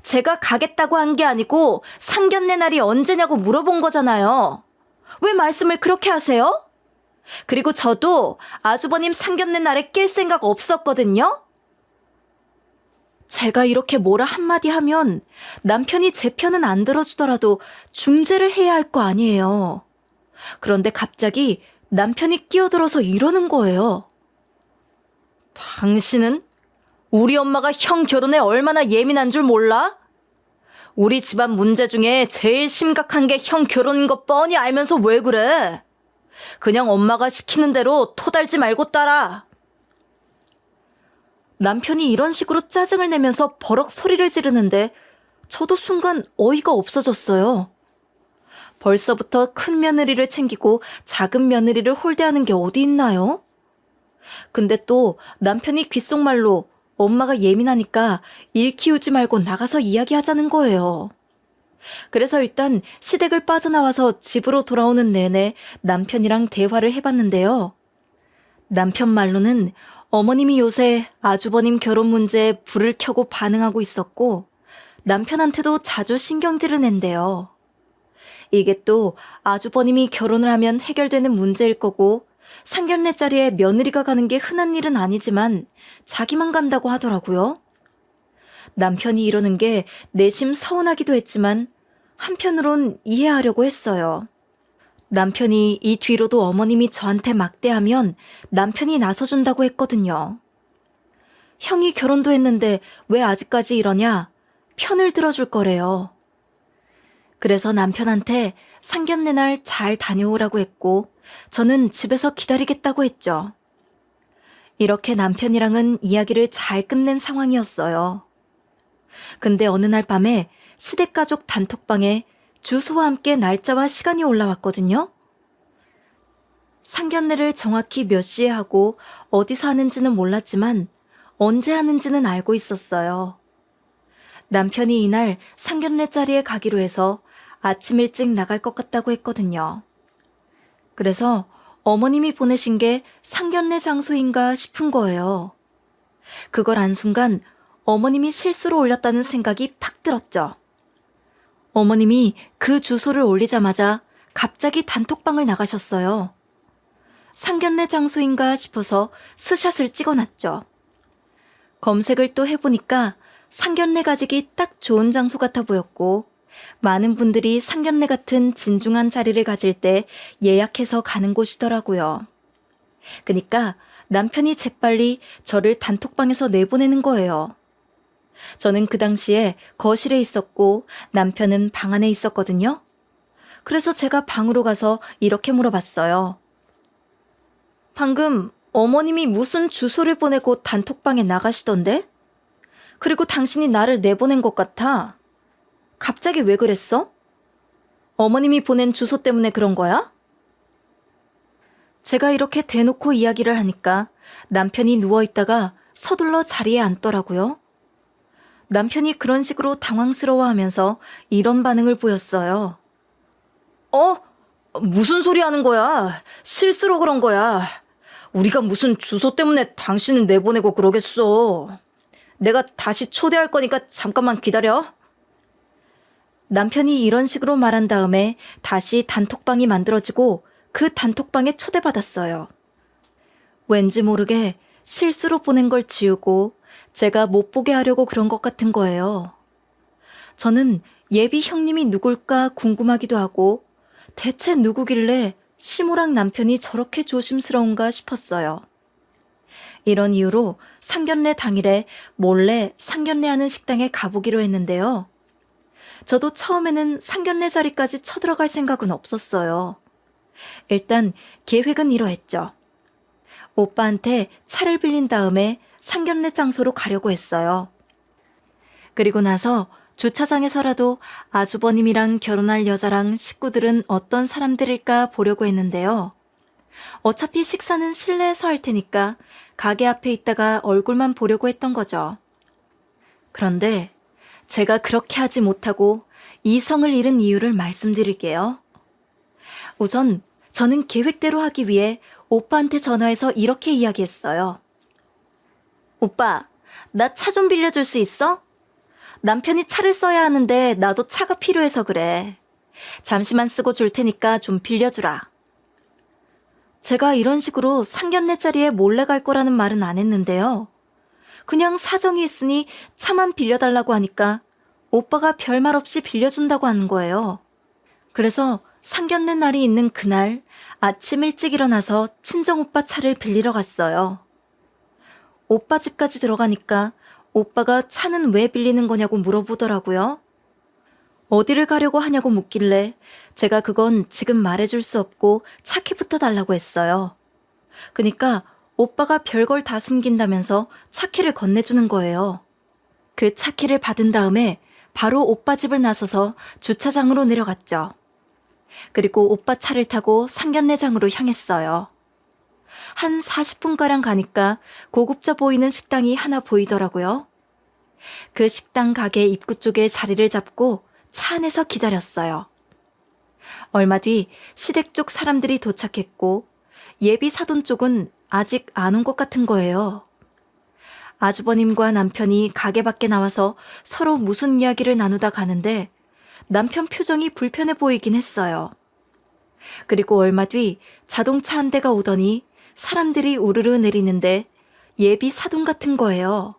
제가 가겠다고 한 게 아니고 상견례 날이 언제냐고 물어본 거잖아요. 왜 말씀을 그렇게 하세요? 그리고 저도 아주버님 상견례 날에 낄 생각 없었거든요. 제가 이렇게 뭐라 한마디 하면 남편이 제 편은 안 들어주더라도 중재를 해야 할 거 아니에요. 그런데 갑자기 남편이 끼어들어서 이러는 거예요. 당신은 우리 엄마가 형 결혼에 얼마나 예민한 줄 몰라? 우리 집안 문제 중에 제일 심각한 게 형 결혼인 거 뻔히 알면서 왜 그래? 그냥 엄마가 시키는 대로 토달지 말고 따라. 남편이 이런 식으로 짜증을 내면서 버럭 소리를 지르는데 저도 순간 어이가 없어졌어요. 벌써부터 큰 며느리를 챙기고 작은 며느리를 홀대하는 게 어디 있나요? 근데 또 남편이 귓속말로 엄마가 예민하니까 일 키우지 말고 나가서 이야기하자는 거예요. 그래서 일단 시댁을 빠져나와서 집으로 돌아오는 내내 남편이랑 대화를 해봤는데요. 남편 말로는 어머님이 요새 아주버님 결혼 문제에 불을 켜고 반응하고 있었고 남편한테도 자주 신경질을 낸대요. 이게 또 아주버님이 결혼을 하면 해결되는 문제일 거고 상견례 자리에 며느리가 가는 게 흔한 일은 아니지만 자기만 간다고 하더라고요. 남편이 이러는 게 내심 서운하기도 했지만 한편으론 이해하려고 했어요. 남편이 이 뒤로도 어머님이 저한테 막대하면 남편이 나서준다고 했거든요. 형이 결혼도 했는데 왜 아직까지 이러냐? 편을 들어줄 거래요. 그래서 남편한테 상견례 날 잘 다녀오라고 했고 저는 집에서 기다리겠다고 했죠. 이렇게 남편이랑은 이야기를 잘 끝낸 상황이었어요. 근데 어느 날 밤에 시댁가족 단톡방에 주소와 함께 날짜와 시간이 올라왔거든요. 상견례를 정확히 몇 시에 하고 어디서 하는지는 몰랐지만 언제 하는지는 알고 있었어요. 남편이 이날 상견례 자리에 가기로 해서 아침 일찍 나갈 것 같다고 했거든요. 그래서 어머님이 보내신 게 상견례 장소인가 싶은 거예요. 그걸 안 순간 어머님이 실수로 올렸다는 생각이 팍 들었죠. 어머님이 그 주소를 올리자마자 갑자기 단톡방을 나가셨어요. 상견례 장소인가 싶어서 스샷을 찍어놨죠. 검색을 또 해보니까 상견례 가지기 딱 좋은 장소 같아 보였고 많은 분들이 상견례 같은 진중한 자리를 가질 때 예약해서 가는 곳이더라고요. 그러니까 남편이 재빨리 저를 단톡방에서 내보내는 거예요. 저는 그 당시에 거실에 있었고 남편은 방 안에 있었거든요. 그래서 제가 방으로 가서 이렇게 물어봤어요. 방금 어머님이 무슨 주소를 보내고 단톡방에 나가시던데? 그리고 당신이 나를 내보낸 것 같아. 갑자기 왜 그랬어? 어머님이 보낸 주소 때문에 그런 거야? 제가 이렇게 대놓고 이야기를 하니까 남편이 누워있다가 서둘러 자리에 앉더라고요. 남편이 그런 식으로 당황스러워하면서 이런 반응을 보였어요. 무슨 소리 하는 거야? 실수로 그런 거야. 우리가 무슨 주소 때문에 당신을 내보내고 그러겠어. 내가 다시 초대할 거니까 잠깐만 기다려. 남편이 이런 식으로 말한 다음에 다시 단톡방이 만들어지고 그 단톡방에 초대받았어요. 왠지 모르게 실수로 보낸 걸 지우고 제가 못 보게 하려고 그런 것 같은 거예요. 저는 예비 형님이 누굴까 궁금하기도 하고 대체 누구길래 시무랑 남편이 저렇게 조심스러운가 싶었어요. 이런 이유로 상견례 당일에 몰래 상견례하는 식당에 가보기로 했는데요. 저도 처음에는 상견례 자리까지 쳐들어갈 생각은 없었어요. 일단 계획은 이러했죠. 오빠한테 차를 빌린 다음에 상견례 장소로 가려고 했어요. 그리고 나서 주차장에서라도 아주버님이랑 결혼할 여자랑 식구들은 어떤 사람들일까 보려고 했는데요. 어차피 식사는 실내에서 할 테니까 가게 앞에 있다가 얼굴만 보려고 했던 거죠. 그런데 제가 그렇게 하지 못하고 이성을 잃은 이유를 말씀드릴게요. 우선 저는 계획대로 하기 위해 오빠한테 전화해서 이렇게 이야기했어요. 오빠, 나 차 좀 빌려줄 수 있어? 남편이 차를 써야 하는데 나도 차가 필요해서 그래. 잠시만 쓰고 줄 테니까 좀 빌려주라. 제가 이런 식으로 상견례 자리에 몰래 갈 거라는 말은 안 했는데요. 그냥 사정이 있으니 차만 빌려달라고 하니까 오빠가 별말 없이 빌려준다고 하는 거예요. 그래서 상견례 날이 있는 그날 아침 일찍 일어나서 친정오빠 차를 빌리러 갔어요. 오빠 집까지 들어가니까 오빠가 차는 왜 빌리는 거냐고 물어보더라고요. 어디를 가려고 하냐고 묻길래 제가 그건 지금 말해줄 수 없고 차키부터 달라고 했어요. 그니까 오빠가 별걸 다 숨긴다면서 차키를 건네주는 거예요. 그 차키를 받은 다음에 바로 오빠 집을 나서서 주차장으로 내려갔죠. 그리고 오빠 차를 타고 상견례장으로 향했어요. 한 40분가량 가니까 고급져 보이는 식당이 하나 보이더라고요. 그 식당 가게 입구 쪽에 자리를 잡고 차 안에서 기다렸어요. 얼마 뒤 시댁 쪽 사람들이 도착했고 예비 사돈 쪽은 아직 안 온 것 같은 거예요. 아주버님과 남편이 가게 밖에 나와서 서로 무슨 이야기를 나누다 가는데 남편 표정이 불편해 보이긴 했어요. 그리고 얼마 뒤 자동차 한 대가 오더니 사람들이 우르르 내리는데 예비 사돈 같은 거예요.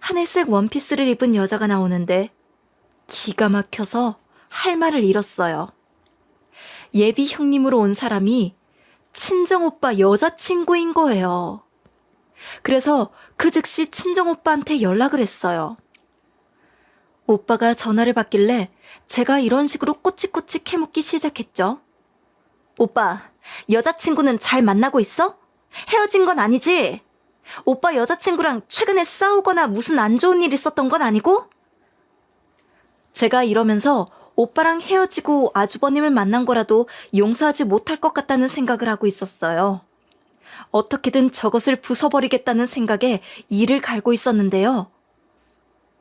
하늘색 원피스를 입은 여자가 나오는데 기가 막혀서 할 말을 잃었어요. 예비 형님으로 온 사람이 친정오빠 여자친구인 거예요. 그래서 그 즉시 친정오빠한테 연락을 했어요. 오빠가 전화를 받길래 제가 이런 식으로 꼬치꼬치 캐묻기 시작했죠. 오빠, 여자친구는 잘 만나고 있어? 헤어진 건 아니지? 오빠 여자친구랑 최근에 싸우거나 무슨 안 좋은 일 있었던 건 아니고? 제가 이러면서 오빠랑 헤어지고 아주버님을 만난 거라도 용서하지 못할 것 같다는 생각을 하고 있었어요. 어떻게든 저것을 부숴버리겠다는 생각에 이를 갈고 있었는데요.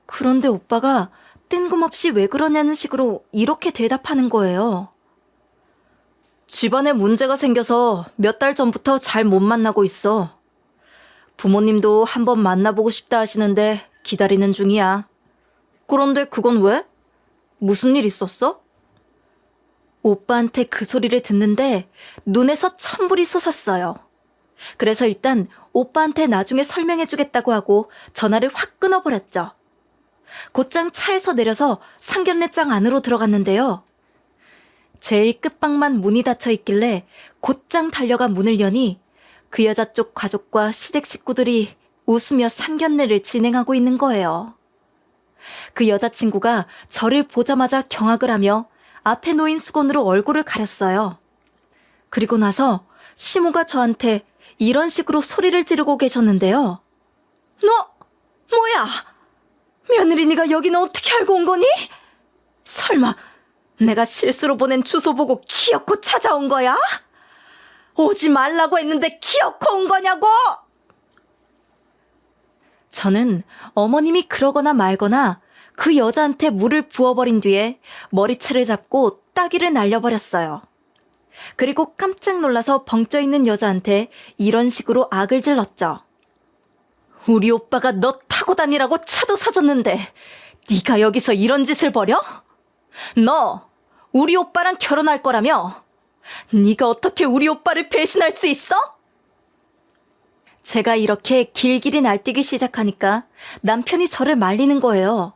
그런데 오빠가 뜬금없이 왜 그러냐는 식으로 이렇게 대답하는 거예요. 집안에 문제가 생겨서 몇 달 전부터 잘 못 만나고 있어. 부모님도 한번 만나보고 싶다 하시는데 기다리는 중이야. 그런데 그건 왜? 무슨 일 있었어? 오빠한테 그 소리를 듣는데 눈에서 천불이 솟았어요. 그래서 일단 오빠한테 나중에 설명해주겠다고 하고 전화를 확 끊어버렸죠. 곧장 차에서 내려서 상견례장 안으로 들어갔는데요. 제일 끝방만 문이 닫혀 있길래 곧장 달려가 문을 여니 그 여자 쪽 가족과 시댁 식구들이 웃으며 상견례를 진행하고 있는 거예요. 그 여자친구가 저를 보자마자 경악을 하며 앞에 놓인 수건으로 얼굴을 가렸어요. 그리고 나서 시모가 저한테 이런 식으로 소리를 지르고 계셨는데요. 너 뭐야? 며느리니가 여기는 어떻게 알고 온 거니? 설마 내가 실수로 보낸 주소 보고 기어코 찾아온 거야? 오지 말라고 했는데 기어코 온 거냐고! 저는 어머님이 그러거나 말거나 그 여자한테 물을 부어버린 뒤에 머리채를 잡고 따귀를 날려버렸어요. 그리고 깜짝 놀라서 벙쪄 있는 여자한테 이런 식으로 악을 질렀죠. 우리 오빠가 너 타고 다니라고 차도 사줬는데 네가 여기서 이런 짓을 벌여? 너 우리 오빠랑 결혼할 거라며? 네가 어떻게 우리 오빠를 배신할 수 있어? 제가 이렇게 길길이 날뛰기 시작하니까 남편이 저를 말리는 거예요.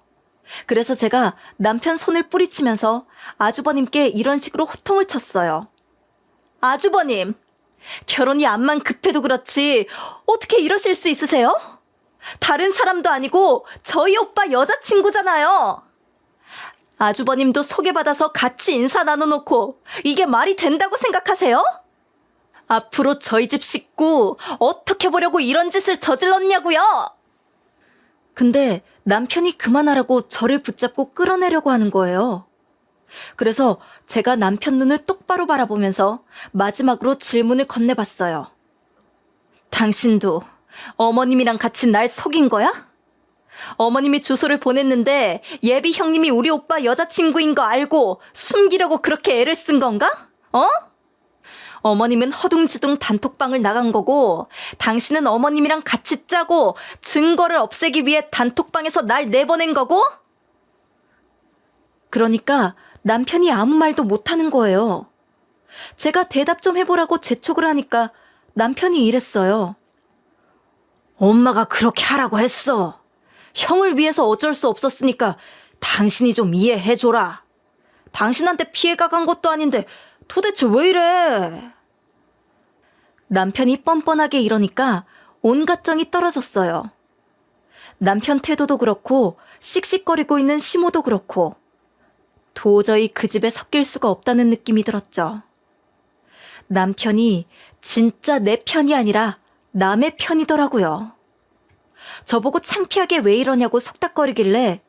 그래서 제가 남편 손을 뿌리치면서 아주버님께 이런 식으로 호통을 쳤어요. 아주버님, 결혼이 암만 급해도 그렇지 어떻게 이러실 수 있으세요? 다른 사람도 아니고 저희 오빠 여자친구잖아요. 아주버님도 소개받아서 같이 인사 나눠놓고 이게 말이 된다고 생각하세요? 앞으로 저희 집 식구 어떻게 보려고 이런 짓을 저질렀냐고요? 근데 남편이 그만하라고 저를 붙잡고 끌어내려고 하는 거예요. 그래서 제가 남편 눈을 똑바로 바라보면서 마지막으로 질문을 건네봤어요. 당신도 어머님이랑 같이 날 속인 거야? 어머님이 주소를 보냈는데 예비 형님이 우리 오빠 여자친구인 거 알고 숨기려고 그렇게 애를 쓴 건가? 어? 어머님은 허둥지둥 단톡방을 나간 거고 당신은 어머님이랑 같이 짜고 증거를 없애기 위해 단톡방에서 날 내보낸 거고? 그러니까 남편이 아무 말도 못하는 거예요. 제가 대답 좀 해보라고 재촉을 하니까 남편이 이랬어요. 엄마가 그렇게 하라고 했어. 형을 위해서 어쩔 수 없었으니까 당신이 좀 이해해줘라. 당신한테 피해가 간 것도 아닌데 도대체 왜 이래? 남편이 뻔뻔하게 이러니까 온갖 정이 떨어졌어요. 남편 태도도 그렇고 씩씩거리고 있는 시모도 그렇고 도저히 그 집에 섞일 수가 없다는 느낌이 들었죠. 남편이 진짜 내 편이 아니라 남의 편이더라고요. 저보고 창피하게 왜 이러냐고 속닥거리길래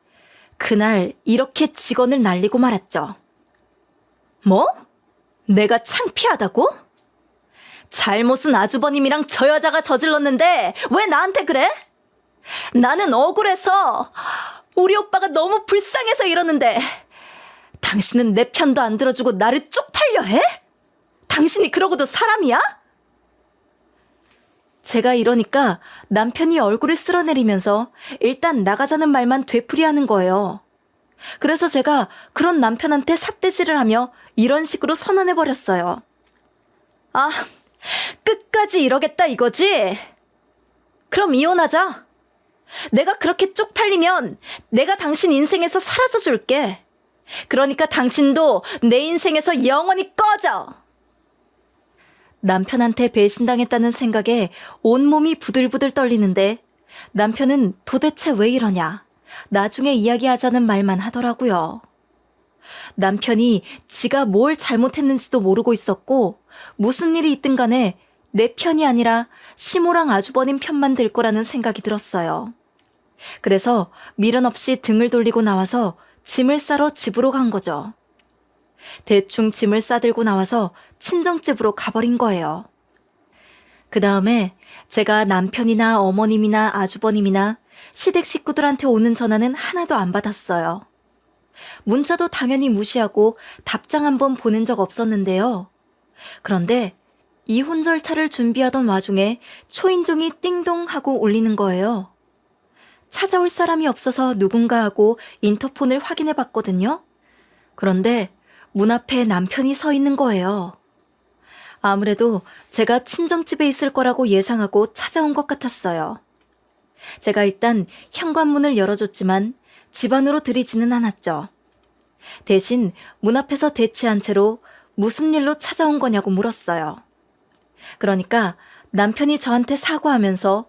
그날 이렇게 직언을 날리고 말았죠. 뭐? 내가 창피하다고? 잘못은 아주버님이랑 저 여자가 저질렀는데 왜 나한테 그래? 나는 억울해서 우리 오빠가 너무 불쌍해서 이러는데 당신은 내 편도 안 들어주고 나를 쪽팔려 해? 당신이 그러고도 사람이야? 제가 이러니까 남편이 얼굴을 쓸어내리면서 일단 나가자는 말만 되풀이하는 거예요. 그래서 제가 그런 남편한테 삿대질을 하며 이런 식으로 선언해버렸어요. 아, 끝까지 이러겠다 이거지? 그럼 이혼하자. 내가 그렇게 쪽팔리면 내가 당신 인생에서 사라져 줄게. 그러니까 당신도 내 인생에서 영원히 꺼져. 남편한테 배신당했다는 생각에 온몸이 부들부들 떨리는데 남편은 도대체 왜 이러냐, 나중에 이야기하자는 말만 하더라고요. 남편이 지가 뭘 잘못했는지도 모르고 있었고 무슨 일이 있든 간에 내 편이 아니라 시모랑 아주버님 편만 들 거라는 생각이 들었어요. 그래서 미련 없이 등을 돌리고 나와서 짐을 싸러 집으로 간 거죠. 대충 짐을 싸들고 나와서 친정집으로 가버린 거예요. 그 다음에 제가 남편이나 어머님이나 아주버님이나 시댁 식구들한테 오는 전화는 하나도 안 받았어요. 문자도 당연히 무시하고 답장 한 번 보낸 적 없었는데요. 그런데 이혼 절차를 준비하던 와중에 초인종이 띵동 하고 울리는 거예요. 찾아올 사람이 없어서 누군가 하고 인터폰을 확인해 봤거든요. 그런데 문 앞에 남편이 서 있는 거예요. 아무래도 제가 친정집에 있을 거라고 예상하고 찾아온 것 같았어요. 제가 일단 현관문을 열어줬지만 집 안으로 들이지는 않았죠. 대신 문 앞에서 대치한 채로 무슨 일로 찾아온 거냐고 물었어요. 그러니까 남편이 저한테 사과하면서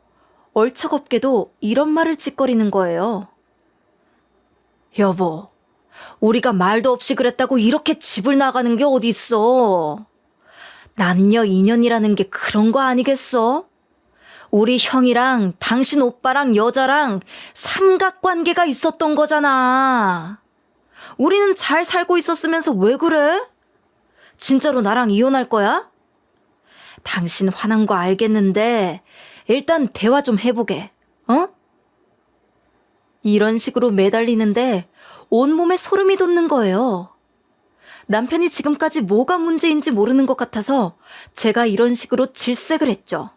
얼척없게도 이런 말을 짓거리는 거예요. 여보, 우리가 말도 없이 그랬다고 이렇게 집을 나가는 게 어딨어. 남녀 인연이라는 게 그런 거 아니겠어? 우리 형이랑 당신 오빠랑 여자랑 삼각관계가 있었던 거잖아. 우리는 잘 살고 있었으면서 왜 그래? 진짜로 나랑 이혼할 거야? 당신 화난 거 알겠는데 일단 대화 좀 해보게, 어? 이런 식으로 매달리는데 온몸에 소름이 돋는 거예요. 남편이 지금까지 뭐가 문제인지 모르는 것 같아서 제가 이런 식으로 질색을 했죠.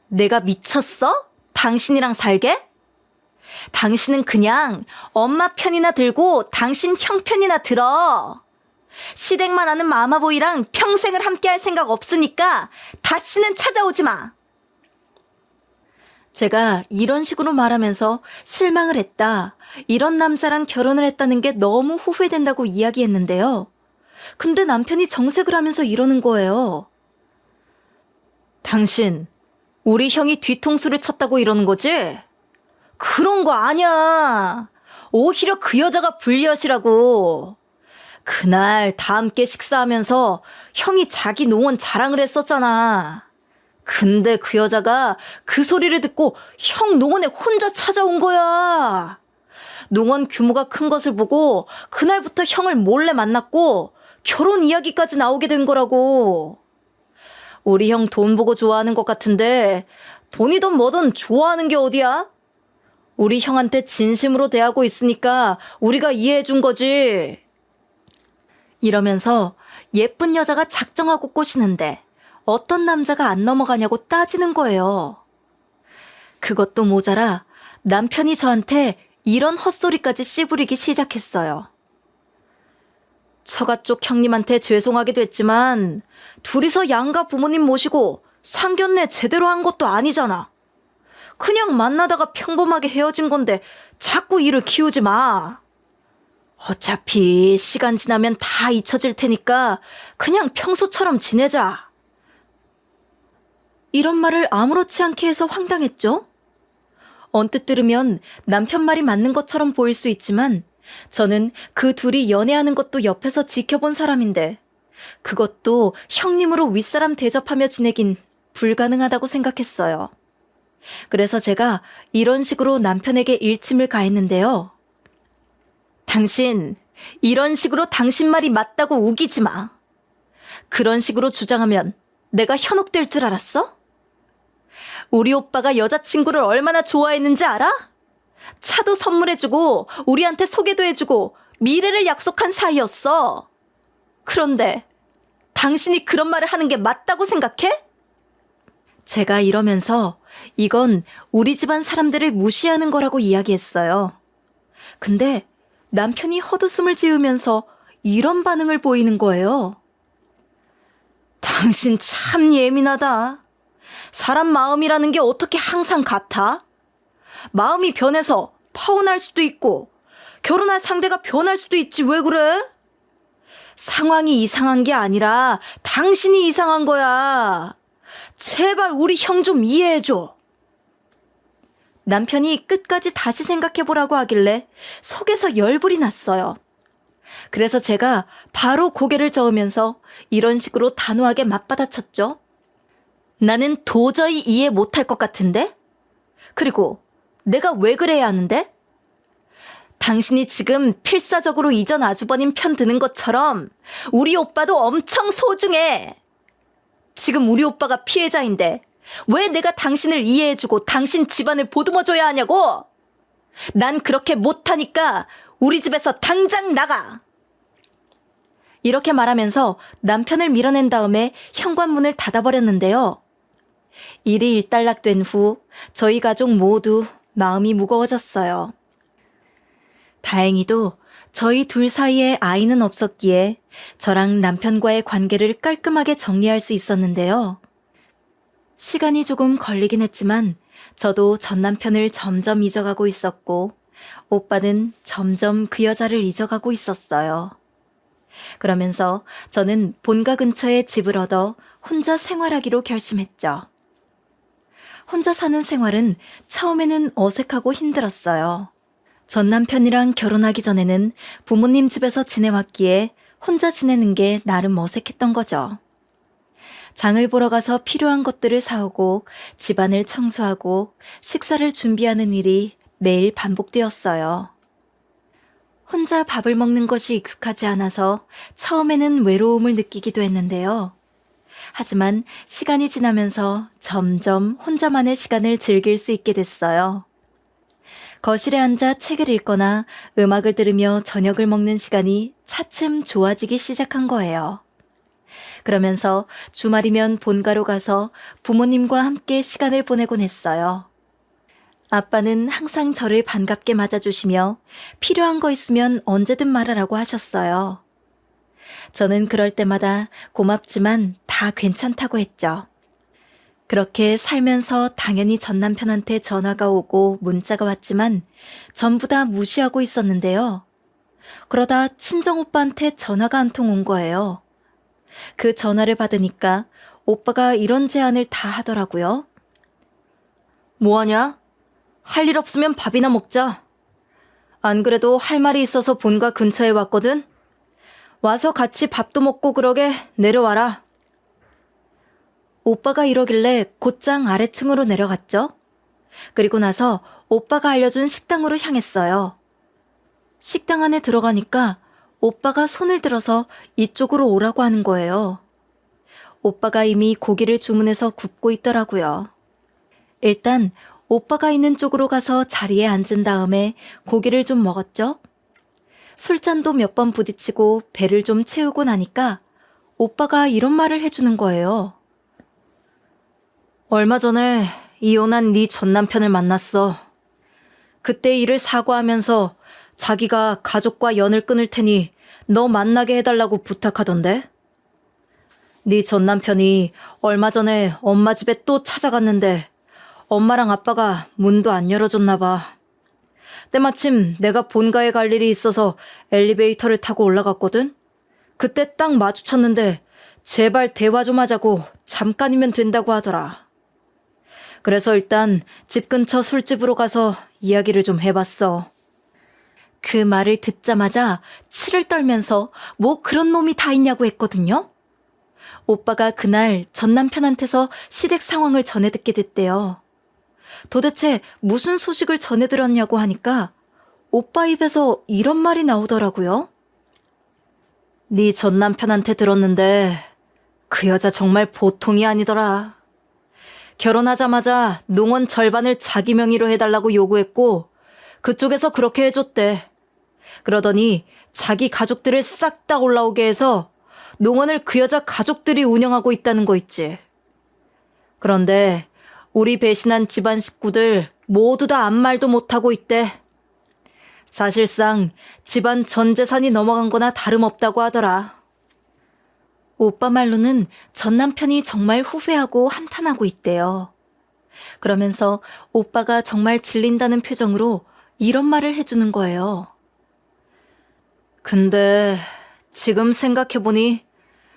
내가 미쳤어? 당신이랑 살게? 당신은 그냥 엄마 편이나 들고 당신 형 편이나 들어. 시댁만 아는 마마보이랑 평생을 함께할 생각 없으니까 다시는 찾아오지 마. 제가 이런 식으로 말하면서 실망을 했다, 이런 남자랑 결혼을 했다는 게 너무 후회된다고 이야기했는데요. 근데 남편이 정색을 하면서 이러는 거예요. 당신, 우리 형이 뒤통수를 쳤다고 이러는 거지? 그런 거 아니야. 오히려 그 여자가 불리하시라고. 그날 다 함께 식사하면서 형이 자기 농원 자랑을 했었잖아. 근데 그 여자가 그 소리를 듣고 형 농원에 혼자 찾아온 거야. 농원 규모가 큰 것을 보고 그날부터 형을 몰래 만났고 결혼 이야기까지 나오게 된 거라고. 우리 형 돈 보고 좋아하는 것 같은데 돈이든 뭐든 좋아하는 게 어디야? 우리 형한테 진심으로 대하고 있으니까 우리가 이해해 준 거지. 이러면서 예쁜 여자가 작정하고 꼬시는데 어떤 남자가 안 넘어가냐고 따지는 거예요. 그것도 모자라 남편이 저한테 이런 헛소리까지 씨부리기 시작했어요. 처가 쪽 형님한테 죄송하게 됐지만 둘이서 양가 부모님 모시고 상견례 제대로 한 것도 아니잖아. 그냥 만나다가 평범하게 헤어진 건데 자꾸 일을 키우지 마. 어차피 시간 지나면 다 잊혀질 테니까 그냥 평소처럼 지내자. 이런 말을 아무렇지 않게 해서 황당했죠? 언뜻 들으면 남편 말이 맞는 것처럼 보일 수 있지만 저는 그 둘이 연애하는 것도 옆에서 지켜본 사람인데 그것도 형님으로 윗사람 대접하며 지내긴 불가능하다고 생각했어요. 그래서 제가 이런 식으로 남편에게 일침을 가했는데요. 당신, 이런 식으로 당신 말이 맞다고 우기지 마. 그런 식으로 주장하면 내가 현혹될 줄 알았어? 우리 오빠가 여자친구를 얼마나 좋아했는지 알아? 차도 선물해주고 우리한테 소개도 해주고 미래를 약속한 사이였어. 그런데 당신이 그런 말을 하는 게 맞다고 생각해? 제가 이러면서 이건 우리 집안 사람들을 무시하는 거라고 이야기했어요. 근데 남편이 헛웃음을 지으면서 이런 반응을 보이는 거예요. 당신 참 예민하다. 사람 마음이라는 게 어떻게 항상 같아? 마음이 변해서 파혼할 수도 있고 결혼할 상대가 변할 수도 있지. 왜 그래? 상황이 이상한 게 아니라 당신이 이상한 거야. 제발 우리 형 좀 이해해줘. 남편이 끝까지 다시 생각해보라고 하길래 속에서 열불이 났어요. 그래서 제가 바로 고개를 저으면서 이런 식으로 단호하게 맞받아쳤죠. 나는 도저히 이해 못할 것 같은데? 그리고 내가 왜 그래야 하는데? 당신이 지금 필사적으로 이전 아주버님 편 드는 것처럼 우리 오빠도 엄청 소중해. 지금 우리 오빠가 피해자인데 왜 내가 당신을 이해해주고 당신 집안을 보듬어줘야 하냐고? 난 그렇게 못하니까 우리 집에서 당장 나가! 이렇게 말하면서 남편을 밀어낸 다음에 현관문을 닫아버렸는데요. 일이 일단락된 후 저희 가족 모두 마음이 무거워졌어요. 다행히도 저희 둘 사이에 아이는 없었기에 저랑 남편과의 관계를 깔끔하게 정리할 수 있었는데요. 시간이 조금 걸리긴 했지만 저도 전 남편을 점점 잊어가고 있었고 오빠는 점점 그 여자를 잊어가고 있었어요. 그러면서 저는 본가 근처에 집을 얻어 혼자 생활하기로 결심했죠. 혼자 사는 생활은 처음에는 어색하고 힘들었어요. 전 남편이랑 결혼하기 전에는 부모님 집에서 지내왔기에 혼자 지내는 게 나름 어색했던 거죠. 장을 보러 가서 필요한 것들을 사오고 집안을 청소하고 식사를 준비하는 일이 매일 반복되었어요. 혼자 밥을 먹는 것이 익숙하지 않아서 처음에는 외로움을 느끼기도 했는데요. 하지만 시간이 지나면서 점점 혼자만의 시간을 즐길 수 있게 됐어요. 거실에 앉아 책을 읽거나 음악을 들으며 저녁을 먹는 시간이 차츰 좋아지기 시작한 거예요. 그러면서 주말이면 본가로 가서 부모님과 함께 시간을 보내곤 했어요. 아빠는 항상 저를 반갑게 맞아주시며 필요한 거 있으면 언제든 말하라고 하셨어요. 저는 그럴 때마다 고맙지만 다 괜찮다고 했죠. 그렇게 살면서 당연히 전 남편한테 전화가 오고 문자가 왔지만 전부 다 무시하고 있었는데요. 그러다 친정오빠한테 전화가 한 통 온 거예요. 그 전화를 받으니까 오빠가 이런 제안을 다 하더라고요. 뭐하냐? 할 일 없으면 밥이나 먹자. 안 그래도 할 말이 있어서 본가 근처에 왔거든? 와서 같이 밥도 먹고 그러게 내려와라. 오빠가 이러길래 곧장 아래층으로 내려갔죠. 그리고 나서 오빠가 알려준 식당으로 향했어요. 식당 안에 들어가니까 오빠가 손을 들어서 이쪽으로 오라고 하는 거예요. 오빠가 이미 고기를 주문해서 굽고 있더라고요. 일단 오빠가 있는 쪽으로 가서 자리에 앉은 다음에 고기를 좀 먹었죠. 술잔도 몇 번 부딪히고 배를 좀 채우고 나니까 오빠가 이런 말을 해주는 거예요. 얼마 전에 이혼한 네 전남편을 만났어. 그때 일을 사과하면서 자기가 가족과 연을 끊을 테니 너 만나게 해달라고 부탁하던데. 네 전남편이 얼마 전에 엄마 집에 또 찾아갔는데 엄마랑 아빠가 문도 안 열어줬나 봐. 때마침 내가 본가에 갈 일이 있어서 엘리베이터를 타고 올라갔거든. 그때 딱 마주쳤는데 제발 대화 좀 하자고 잠깐이면 된다고 하더라. 그래서 일단 집 근처 술집으로 가서 이야기를 좀 해봤어. 그 말을 듣자마자 치를 떨면서 뭐 그런 놈이 다 있냐고 했거든요. 오빠가 그날 전 남편한테서 시댁 상황을 전해 듣게 됐대요. 도대체 무슨 소식을 전해 들었냐고 하니까 오빠 입에서 이런 말이 나오더라고요. 네 전 남편한테 들었는데 그 여자 정말 보통이 아니더라. 결혼하자마자 농원 절반을 자기 명의로 해달라고 요구했고 그쪽에서 그렇게 해줬대. 그러더니 자기 가족들을 싹 다 올라오게 해서 농원을 그 여자 가족들이 운영하고 있다는 거 있지. 그런데 우리 배신한 집안 식구들 모두 다 아무 말도 못하고 있대. 사실상 집안 전 재산이 넘어간 거나 다름없다고 하더라. 오빠 말로는 전 남편이 정말 후회하고 한탄하고 있대요. 그러면서 오빠가 정말 질린다는 표정으로 이런 말을 해주는 거예요. 근데 지금 생각해보니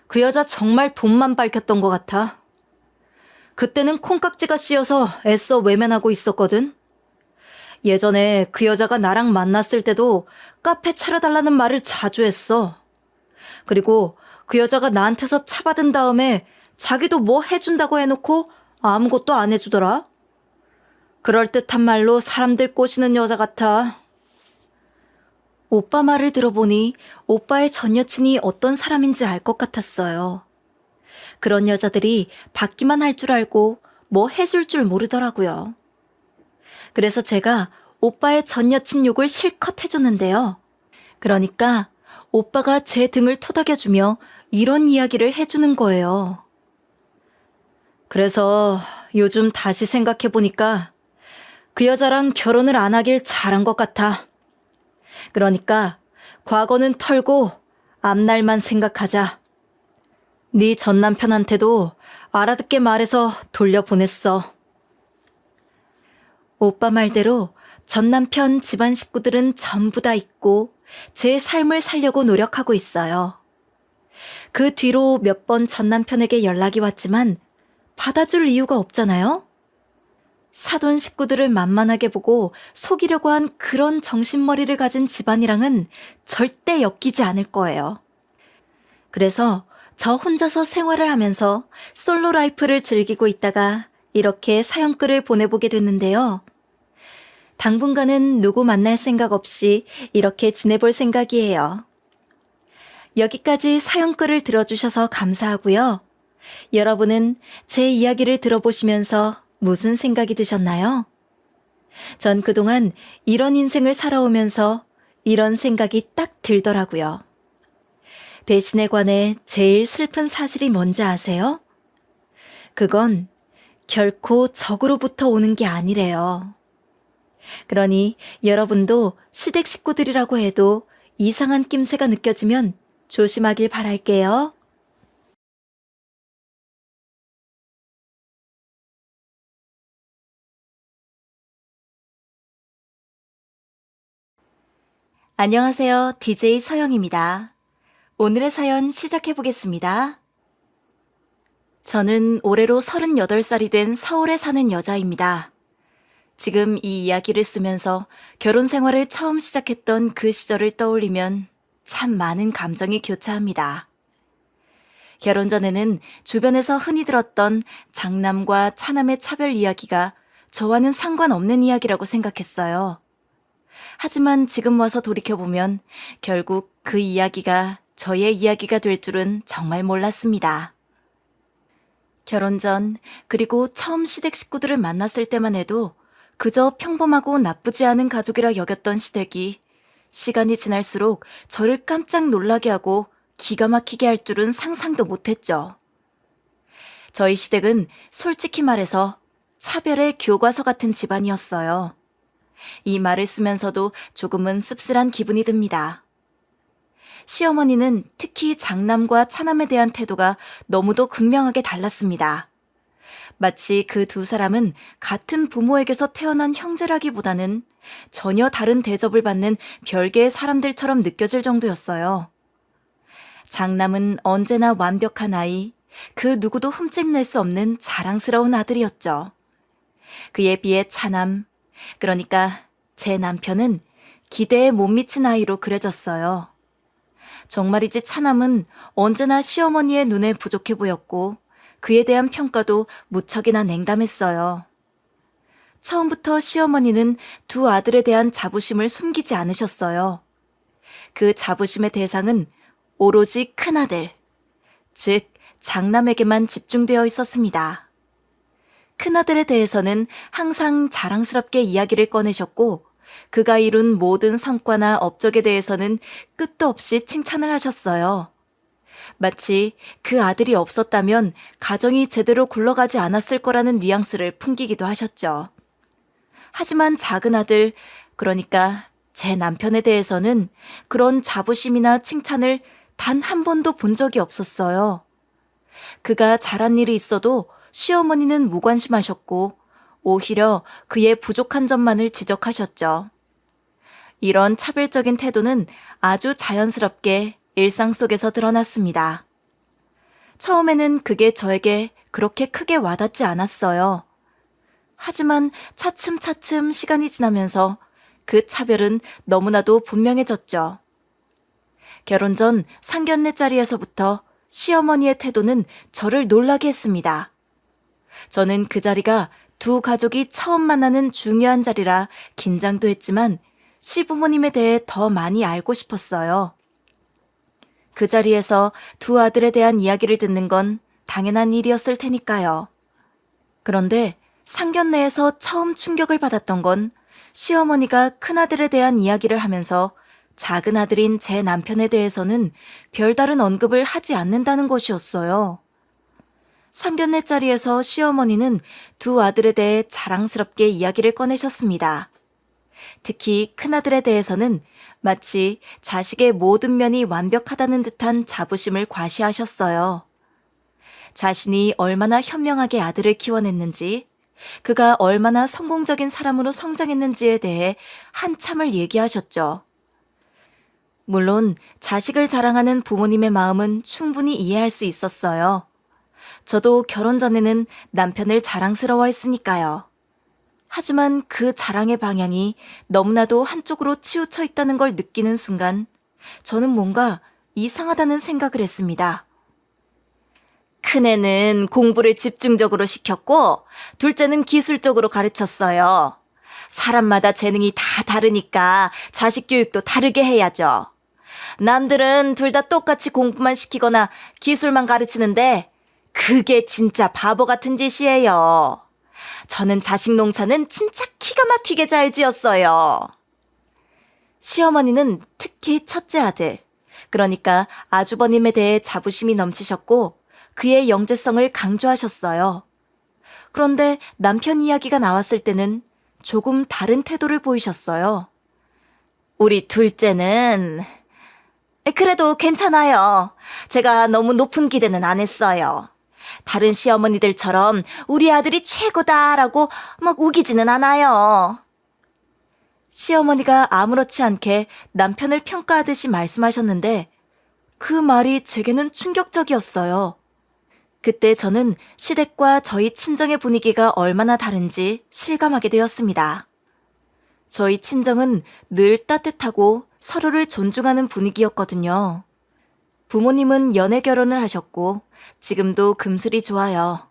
그 여자 정말 돈만 밝혔던 것 같아. 그때는 콩깍지가 씌어서 애써 외면하고 있었거든. 예전에 그 여자가 나랑 만났을 때도 카페 차려달라는 말을 자주 했어. 그리고 그 여자가 나한테서 차 받은 다음에 자기도 뭐 해준다고 해놓고 아무것도 안 해주더라. 그럴듯한 말로 사람들 꼬시는 여자 같아. 오빠 말을 들어보니 오빠의 전 여친이 어떤 사람인지 알 것 같았어요. 그런 여자들이 받기만 할 줄 알고 뭐 해줄 줄 모르더라고요. 그래서 제가 오빠의 전 여친 욕을 실컷 해줬는데요. 그러니까 오빠가 제 등을 토닥여주며 이런 이야기를 해주는 거예요. 그래서 요즘 다시 생각해보니까 그 여자랑 결혼을 안 하길 잘한 것 같아. 그러니까 과거는 털고 앞날만 생각하자. 네 전 남편한테도 알아듣게 말해서 돌려보냈어. 오빠 말대로 전 남편 집안 식구들은 전부 다 있고 제 삶을 살려고 노력하고 있어요. 그 뒤로 몇 번 전 남편에게 연락이 왔지만 받아줄 이유가 없잖아요. 사돈 식구들을 만만하게 보고 속이려고 한 그런 정신머리를 가진 집안이랑은 절대 엮이지 않을 거예요. 그래서 저 혼자서 생활을 하면서 솔로 라이프를 즐기고 있다가 이렇게 사연글을 보내보게 됐는데요. 당분간은 누구 만날 생각 없이 이렇게 지내볼 생각이에요. 여기까지 사연글을 들어주셔서 감사하고요. 여러분은 제 이야기를 들어보시면서 무슨 생각이 드셨나요? 전 그동안 이런 인생을 살아오면서 이런 생각이 딱 들더라고요. 배신에 관해 제일 슬픈 사실이 뭔지 아세요? 그건 결코 적으로부터 오는 게 아니래요. 그러니 여러분도 시댁 식구들이라고 해도 이상한 낌새가 느껴지면 조심하길 바랄게요. 안녕하세요. DJ 서영입니다. 오늘의 사연 시작해 보겠습니다. 저는 올해로 38살이 된 서울에 사는 여자입니다. 지금 이 이야기를 쓰면서 결혼 생활을 처음 시작했던 그 시절을 떠올리면 참 많은 감정이 교차합니다. 결혼 전에는 주변에서 흔히 들었던 장남과 차남의 차별 이야기가 저와는 상관없는 이야기라고 생각했어요. 하지만 지금 와서 돌이켜보면 결국 그 이야기가 저의 이야기가 될 줄은 정말 몰랐습니다. 결혼 전 그리고 처음 시댁 식구들을 만났을 때만 해도 그저 평범하고 나쁘지 않은 가족이라 여겼던 시댁이 시간이 지날수록 저를 깜짝 놀라게 하고 기가 막히게 할 줄은 상상도 못했죠. 저희 시댁은 솔직히 말해서 차별의 교과서 같은 집안이었어요. 이 말을 쓰면서도 조금은 씁쓸한 기분이 듭니다. 시어머니는 특히 장남과 차남에 대한 태도가 너무도 극명하게 달랐습니다. 마치 그 두 사람은 같은 부모에게서 태어난 형제라기보다는 전혀 다른 대접을 받는 별개의 사람들처럼 느껴질 정도였어요. 장남은 언제나 완벽한 아이, 그 누구도 흠집낼 수 없는 자랑스러운 아들이었죠. 그에 비해 차남, 그러니까 제 남편은 기대에 못 미친 아이로 그려졌어요. 정말이지 차남은 언제나 시어머니의 눈에 부족해 보였고 그에 대한 평가도 무척이나 냉담했어요. 처음부터 시어머니는 두 아들에 대한 자부심을 숨기지 않으셨어요. 그 자부심의 대상은 오로지 큰아들, 즉 장남에게만 집중되어 있었습니다. 큰아들에 대해서는 항상 자랑스럽게 이야기를 꺼내셨고 그가 이룬 모든 성과나 업적에 대해서는 끝도 없이 칭찬을 하셨어요. 마치 그 아들이 없었다면 가정이 제대로 굴러가지 않았을 거라는 뉘앙스를 풍기기도 하셨죠. 하지만 작은 아들, 그러니까 제 남편에 대해서는 그런 자부심이나 칭찬을 단 한 번도 본 적이 없었어요. 그가 잘한 일이 있어도 시어머니는 무관심하셨고 오히려 그의 부족한 점만을 지적하셨죠. 이런 차별적인 태도는 아주 자연스럽게 일상 속에서 드러났습니다. 처음에는 그게 저에게 그렇게 크게 와닿지 않았어요. 하지만 차츰차츰 시간이 지나면서 그 차별은 너무나도 분명해졌죠. 결혼 전 상견례 자리에서부터 시어머니의 태도는 저를 놀라게 했습니다. 저는 그 자리가 두 가족이 처음 만나는 중요한 자리라 긴장도 했지만 시부모님에 대해 더 많이 알고 싶었어요. 그 자리에서 두 아들에 대한 이야기를 듣는 건 당연한 일이었을 테니까요. 그런데 상견례에서 처음 충격을 받았던 건 시어머니가 큰아들에 대한 이야기를 하면서 작은 아들인 제 남편에 대해서는 별다른 언급을 하지 않는다는 것이었어요. 상견례 자리에서 시어머니는 두 아들에 대해 자랑스럽게 이야기를 꺼내셨습니다. 특히 큰아들에 대해서는 마치 자식의 모든 면이 완벽하다는 듯한 자부심을 과시하셨어요. 자신이 얼마나 현명하게 아들을 키워냈는지, 그가 얼마나 성공적인 사람으로 성장했는지에 대해 한참을 얘기하셨죠. 물론 자식을 자랑하는 부모님의 마음은 충분히 이해할 수 있었어요. 저도 결혼 전에는 남편을 자랑스러워했으니까요. 하지만 그 자랑의 방향이 너무나도 한쪽으로 치우쳐 있다는 걸 느끼는 순간 저는 뭔가 이상하다는 생각을 했습니다. 큰애는 공부를 집중적으로 시켰고 둘째는 기술적으로 가르쳤어요. 사람마다 재능이 다 다르니까 자식 교육도 다르게 해야죠. 남들은 둘 다 똑같이 공부만 시키거나 기술만 가르치는데 그게 진짜 바보 같은 짓이에요. 저는 자식 농사는 진짜 기가 막히게 잘 지었어요. 시어머니는 특히 첫째 아들, 그러니까 아주버님에 대해 자부심이 넘치셨고 그의 영재성을 강조하셨어요. 그런데 남편 이야기가 나왔을 때는 조금 다른 태도를 보이셨어요. 우리 둘째는 그래도 괜찮아요. 제가 너무 높은 기대는 안 했어요. 다른 시어머니들처럼 우리 아들이 최고다라고 막 우기지는 않아요. 시어머니가 아무렇지 않게 남편을 평가하듯이 말씀하셨는데 그 말이 제게는 충격적이었어요. 그때 저는 시댁과 저희 친정의 분위기가 얼마나 다른지 실감하게 되었습니다. 저희 친정은 늘 따뜻하고 서로를 존중하는 분위기였거든요. 부모님은 연애 결혼을 하셨고 지금도 금슬이 좋아요.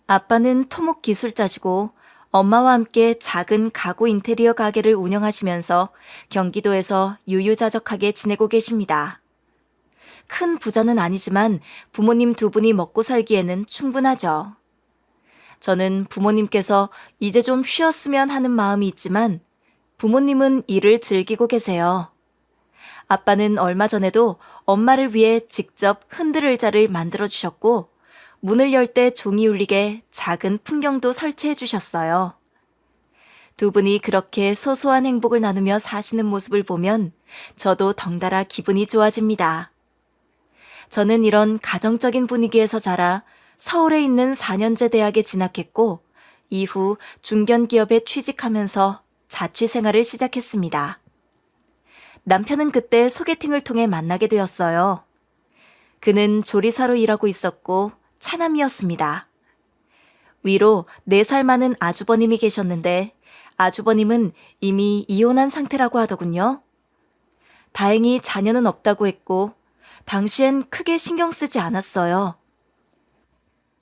아빠는 토목 기술자시고 엄마와 함께 작은 가구 인테리어 가게를 운영하시면서 경기도에서 유유자적하게 지내고 계십니다. 큰 부자는 아니지만 부모님 두 분이 먹고 살기에는 충분하죠. 저는 부모님께서 이제 좀 쉬었으면 하는 마음이 있지만 부모님은 일을 즐기고 계세요. 아빠는 얼마 전에도 엄마를 위해 직접 흔들 의자를 만들어 주셨고 문을 열 때 종이 울리게 작은 풍경도 설치해 주셨어요. 두 분이 그렇게 소소한 행복을 나누며 사시는 모습을 보면 저도 덩달아 기분이 좋아집니다. 저는 이런 가정적인 분위기에서 자라 서울에 있는 4년제 대학에 진학했고 이후 중견기업에 취직하면서 자취 생활을 시작했습니다. 남편은 그때 소개팅을 통해 만나게 되었어요. 그는 조리사로 일하고 있었고 차남이었습니다. 위로 4살 많은 아주버님이 계셨는데 아주버님은 이미 이혼한 상태라고 하더군요. 다행히 자녀는 없다고 했고 당시엔 크게 신경 쓰지 않았어요.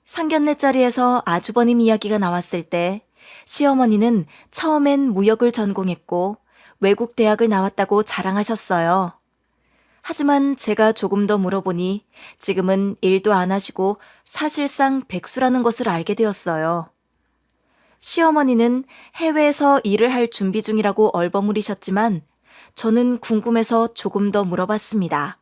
상견례 자리에서 아주버님 이야기가 나왔을 때 시어머니는 처음엔 무역을 전공했고 외국 대학을 나왔다고 자랑하셨어요. 하지만 제가 조금 더 물어보니 지금은 일도 안 하시고 사실상 백수라는 것을 알게 되었어요. 시어머니는 해외에서 일을 할 준비 중이라고 얼버무리셨지만 저는 궁금해서 조금 더 물어봤습니다.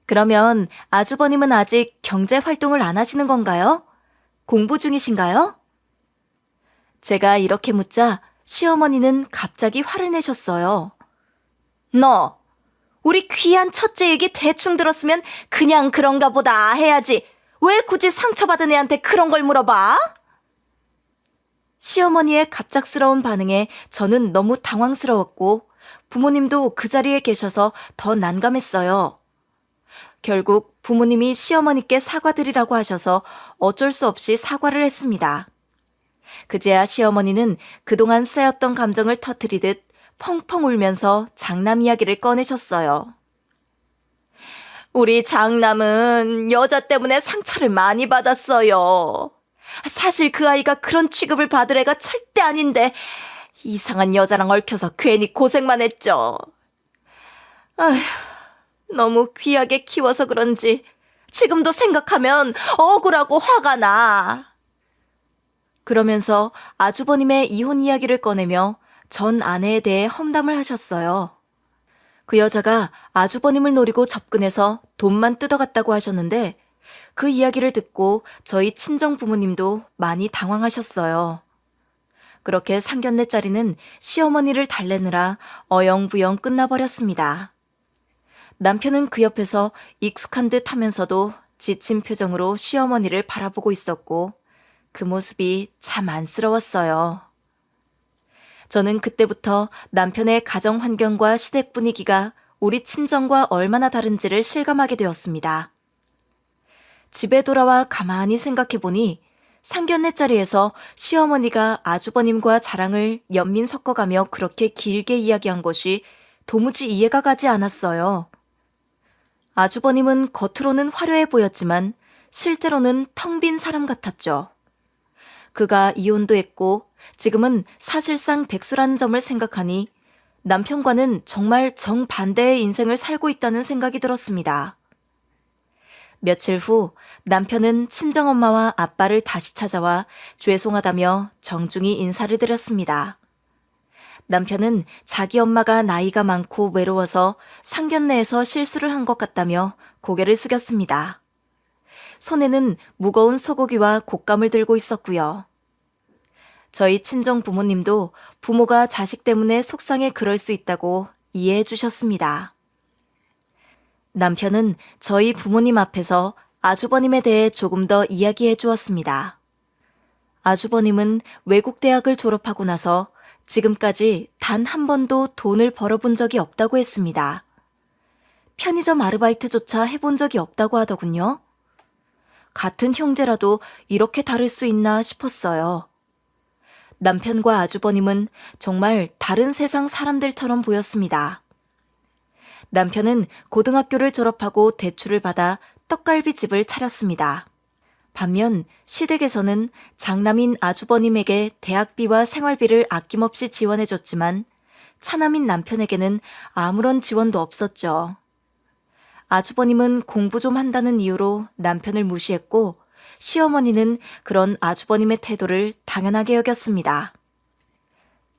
그러면 아주버님은 아직 경제 활동을 안 하시는 건가요? 공부 중이신가요? 제가 이렇게 묻자 시어머니는 갑자기 화를 내셨어요. 너, 우리 귀한 첫째 얘기 대충 들었으면 그냥 그런가 보다 해야지. 왜 굳이 상처받은 애한테 그런 걸 물어봐? 시어머니의 갑작스러운 반응에 저는 너무 당황스러웠고 부모님도 그 자리에 계셔서 더 난감했어요. 결국 부모님이 시어머니께 사과드리라고 하셔서 어쩔 수 없이 사과를 했습니다. 그제야 시어머니는 그동안 쌓였던 감정을 터뜨리듯 펑펑 울면서 장남 이야기를 꺼내셨어요. 우리 장남은 여자 때문에 상처를 많이 받았어요. 사실 그 아이가 그런 취급을 받을 애가 절대 아닌데 이상한 여자랑 얽혀서 괜히 고생만 했죠. 아휴, 너무 귀하게 키워서 그런지 지금도 생각하면 억울하고 화가 나. 그러면서 아주버님의 이혼 이야기를 꺼내며 전 아내에 대해 험담을 하셨어요. 그 여자가 아주버님을 노리고 접근해서 돈만 뜯어갔다고 하셨는데 그 이야기를 듣고 저희 친정 부모님도 많이 당황하셨어요. 그렇게 상견례 자리는 시어머니를 달래느라 어영부영 끝나버렸습니다. 남편은 그 옆에서 익숙한 듯 하면서도 지친 표정으로 시어머니를 바라보고 있었고 그 모습이 참 안쓰러웠어요. 저는 그때부터 남편의 가정 환경과 시댁 분위기가 우리 친정과 얼마나 다른지를 실감하게 되었습니다. 집에 돌아와 가만히 생각해보니 상견례 자리에서 시어머니가 아주버님과 자랑을 연민 섞어가며 그렇게 길게 이야기한 것이 도무지 이해가 가지 않았어요. 아주버님은 겉으로는 화려해 보였지만 실제로는 텅 빈 사람 같았죠. 그가 이혼도 했고 지금은 사실상 백수라는 점을 생각하니 남편과는 정말 정반대의 인생을 살고 있다는 생각이 들었습니다. 며칠 후 남편은 친정엄마와 아빠를 다시 찾아와 죄송하다며 정중히 인사를 드렸습니다. 남편은 자기 엄마가 나이가 많고 외로워서 상견례에서 실수를 한 것 같다며 고개를 숙였습니다. 손에는 무거운 소고기와 곶감을 들고 있었고요. 저희 친정 부모님도 부모가 자식 때문에 속상해 그럴 수 있다고 이해해 주셨습니다. 남편은 저희 부모님 앞에서 아주버님에 대해 조금 더 이야기해 주었습니다. 아주버님은 외국 대학을 졸업하고 나서 지금까지 단 한 번도 돈을 벌어본 적이 없다고 했습니다. 편의점 아르바이트조차 해본 적이 없다고 하더군요. 같은 형제라도 이렇게 다를 수 있나 싶었어요. 남편과 아주버님은 정말 다른 세상 사람들처럼 보였습니다. 남편은 고등학교를 졸업하고 대출을 받아 떡갈비집을 차렸습니다. 반면 시댁에서는 장남인 아주버님에게 대학비와 생활비를 아낌없이 지원해줬지만 차남인 남편에게는 아무런 지원도 없었죠. 아주버님은 공부 좀 한다는 이유로 남편을 무시했고 시어머니는 그런 아주버님의 태도를 당연하게 여겼습니다.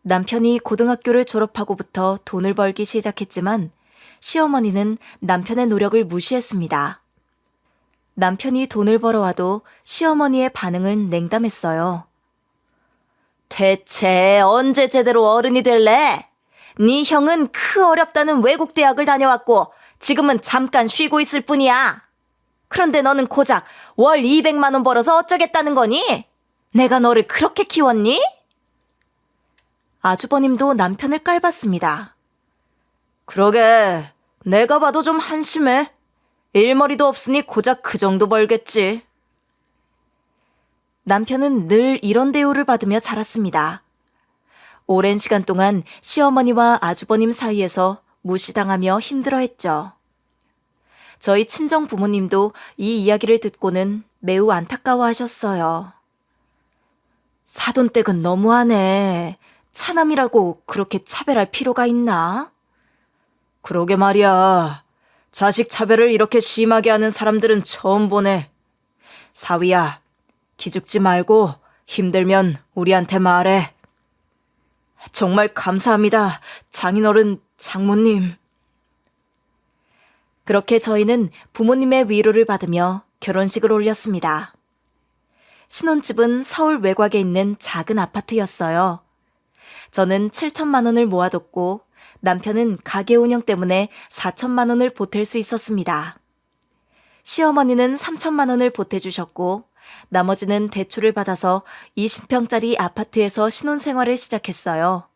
남편이 고등학교를 졸업하고부터 돈을 벌기 시작했지만 시어머니는 남편의 노력을 무시했습니다. 남편이 돈을 벌어와도 시어머니의 반응은 냉담했어요. 대체 언제 제대로 어른이 될래? 네 형은 어렵다는 외국 대학을 다녀왔고 지금은 잠깐 쉬고 있을 뿐이야. 그런데 너는 고작 월 200만 원 벌어서 어쩌겠다는 거니? 내가 너를 그렇게 키웠니? 아주버님도 남편을 깔봤습니다. 그러게, 내가 봐도 좀 한심해. 일머리도 없으니 고작 그 정도 벌겠지. 남편은 늘 이런 대우를 받으며 자랐습니다. 오랜 시간 동안 시어머니와 아주버님 사이에서 무시당하며 힘들어했죠. 저희 친정 부모님도 이 이야기를 듣고는 매우 안타까워하셨어요. 사돈댁은 너무하네. 차남이라고 그렇게 차별할 필요가 있나? 그러게 말이야. 자식 차별을 이렇게 심하게 하는 사람들은 처음 보네. 사위야, 기죽지 말고 힘들면 우리한테 말해. 정말 감사합니다. 장인어른, 장모님. 그렇게 저희는 부모님의 위로를 받으며 결혼식을 올렸습니다. 신혼집은 서울 외곽에 있는 작은 아파트였어요. 저는 7천만 원을 모아뒀고 남편은 가게 운영 때문에 4천만 원을 보탤 수 있었습니다. 시어머니는 3천만 원을 보태주셨고 나머지는 대출을 받아서 20평짜리 아파트에서 신혼생활을 시작했어요.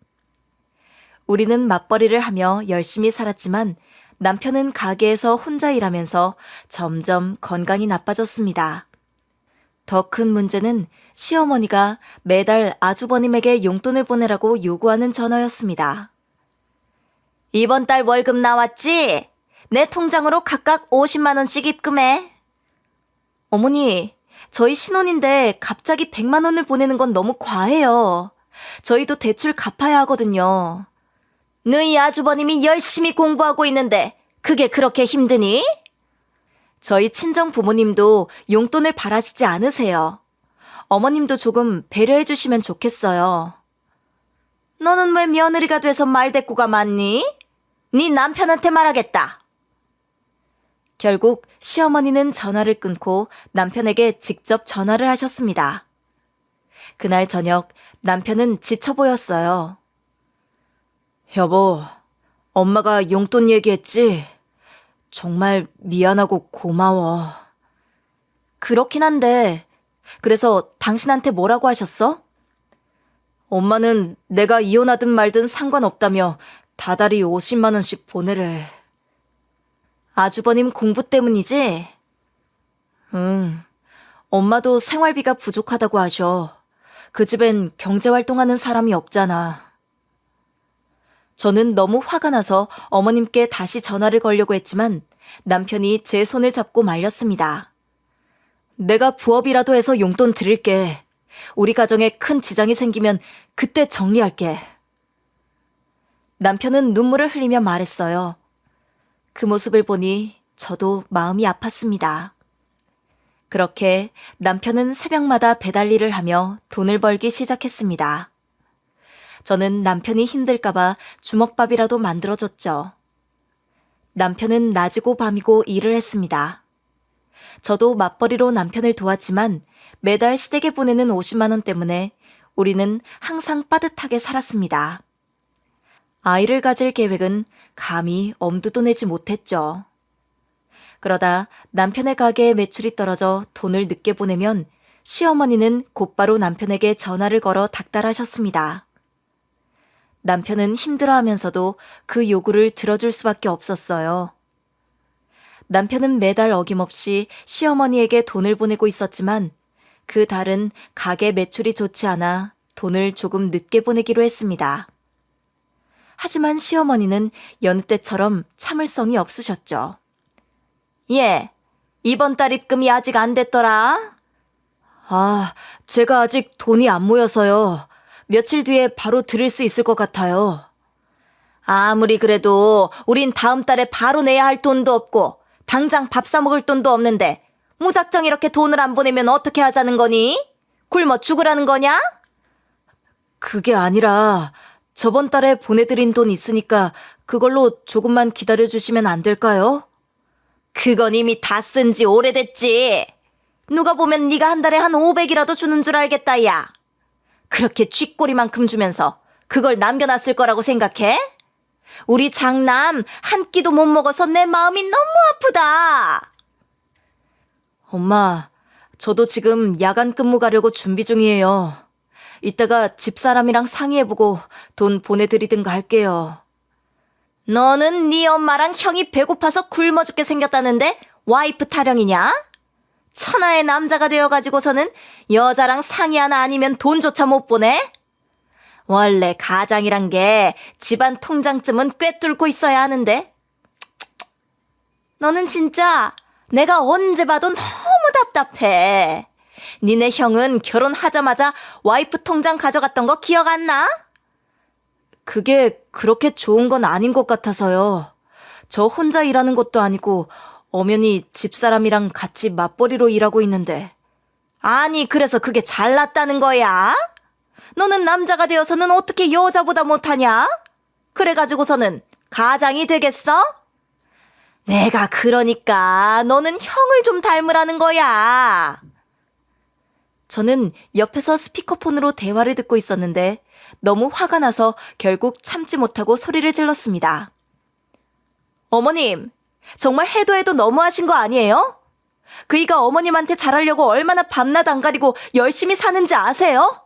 우리는 맞벌이를 하며 열심히 살았지만 남편은 가게에서 혼자 일하면서 점점 건강이 나빠졌습니다. 더 큰 문제는 시어머니가 매달 아주버님에게 용돈을 보내라고 요구하는 전화였습니다. 이번 달 월급 나왔지? 내 통장으로 각각 50만 원씩 입금해. 어머니, 저희 신혼인데 갑자기 100만 원을 보내는 건 너무 과해요. 저희도 대출 갚아야 하거든요. 너희 아주버님이 열심히 공부하고 있는데 그게 그렇게 힘드니? 저희 친정 부모님도 용돈을 바라시지 않으세요. 어머님도 조금 배려해 주시면 좋겠어요. 너는 왜 며느리가 돼서 말대꾸가 많니? 네 남편한테 말하겠다. 결국 시어머니는 전화를 끊고 남편에게 직접 전화를 하셨습니다. 그날 저녁 남편은 지쳐 보였어요. 여보, 엄마가 용돈 얘기했지? 정말 미안하고 고마워. 그렇긴 한데, 그래서 당신한테 뭐라고 하셨어? 엄마는 내가 이혼하든 말든 상관없다며 다달이 50만 원씩 보내래. 아주버님 공부 때문이지? 응. 엄마도 생활비가 부족하다고 하셔. 그 집엔 경제활동하는 사람이 없잖아. 저는 너무 화가 나서 어머님께 다시 전화를 걸려고 했지만 남편이 제 손을 잡고 말렸습니다. 내가 부업이라도 해서 용돈 드릴게. 우리 가정에 큰 지장이 생기면 그때 정리할게. 남편은 눈물을 흘리며 말했어요. 그 모습을 보니 저도 마음이 아팠습니다. 그렇게 남편은 새벽마다 배달 일을 하며 돈을 벌기 시작했습니다. 저는 남편이 힘들까봐 주먹밥이라도 만들어줬죠. 남편은 낮이고 밤이고 일을 했습니다. 저도 맞벌이로 남편을 도왔지만 매달 시댁에 보내는 50만 원 때문에 우리는 항상 빠듯하게 살았습니다. 아이를 가질 계획은 감히 엄두도 내지 못했죠. 그러다 남편의 가게에 매출이 떨어져 돈을 늦게 보내면 시어머니는 곧바로 남편에게 전화를 걸어 닥달하셨습니다. 남편은 힘들어하면서도 그 요구를 들어줄 수밖에 없었어요. 남편은 매달 어김없이 시어머니에게 돈을 보내고 있었지만 그 달은 가게 매출이 좋지 않아 돈을 조금 늦게 보내기로 했습니다. 하지만 시어머니는 여느 때처럼 참을성이 없으셨죠. 예, 이번 달 입금이 아직 안 됐더라. 아, 제가 아직 돈이 안 모여서요. 며칠 뒤에 바로 드릴 수 있을 것 같아요. 아무리 그래도 우린 다음 달에 바로 내야 할 돈도 없고 당장 밥 사 먹을 돈도 없는데 무작정 이렇게 돈을 안 보내면 어떻게 하자는 거니? 굶어 죽으라는 거냐? 그게 아니라 저번 달에 보내드린 돈 있으니까 그걸로 조금만 기다려주시면 안 될까요? 그건 이미 다 쓴 지 오래됐지. 누가 보면 네가 한 달에 한 500이라도 주는 줄 알겠다, 야. 그렇게 쥐꼬리만큼 주면서 그걸 남겨놨을 거라고 생각해? 우리 장남 한 끼도 못 먹어서 내 마음이 너무 아프다. 엄마, 저도 지금 야간 근무 가려고 준비 중이에요. 이따가 집사람이랑 상의해보고 돈 보내드리든가 할게요. 너는 네 엄마랑 형이 배고파서 굶어 죽게 생겼다는데 와이프 타령이냐? 천하의 남자가 되어가지고서는 여자랑 상의 하나 아니면 돈조차 못 보내? 원래 가장이란 게 집안 통장쯤은 꿰뚫고 있어야 하는데. 너는 진짜 내가 언제 봐도 너무 답답해. 니네 형은 결혼하자마자 와이프 통장 가져갔던 거 기억 안 나? 그게 그렇게 좋은 건 아닌 것 같아서요. 저 혼자 일하는 것도 아니고 엄연히 집사람이랑 같이 맞벌이로 일하고 있는데. 아니, 그래서 그게 잘났다는 거야? 너는 남자가 되어서는 어떻게 여자보다 못하냐? 그래가지고서는 가장이 되겠어? 내가 그러니까 너는 형을 좀 닮으라는 거야. 저는 옆에서 스피커폰으로 대화를 듣고 있었는데 너무 화가 나서 결국 참지 못하고 소리를 질렀습니다. 어머님, 정말 해도 해도 너무하신 거 아니에요? 그이가 어머님한테 잘하려고 얼마나 밤낮 안 가리고 열심히 사는지 아세요?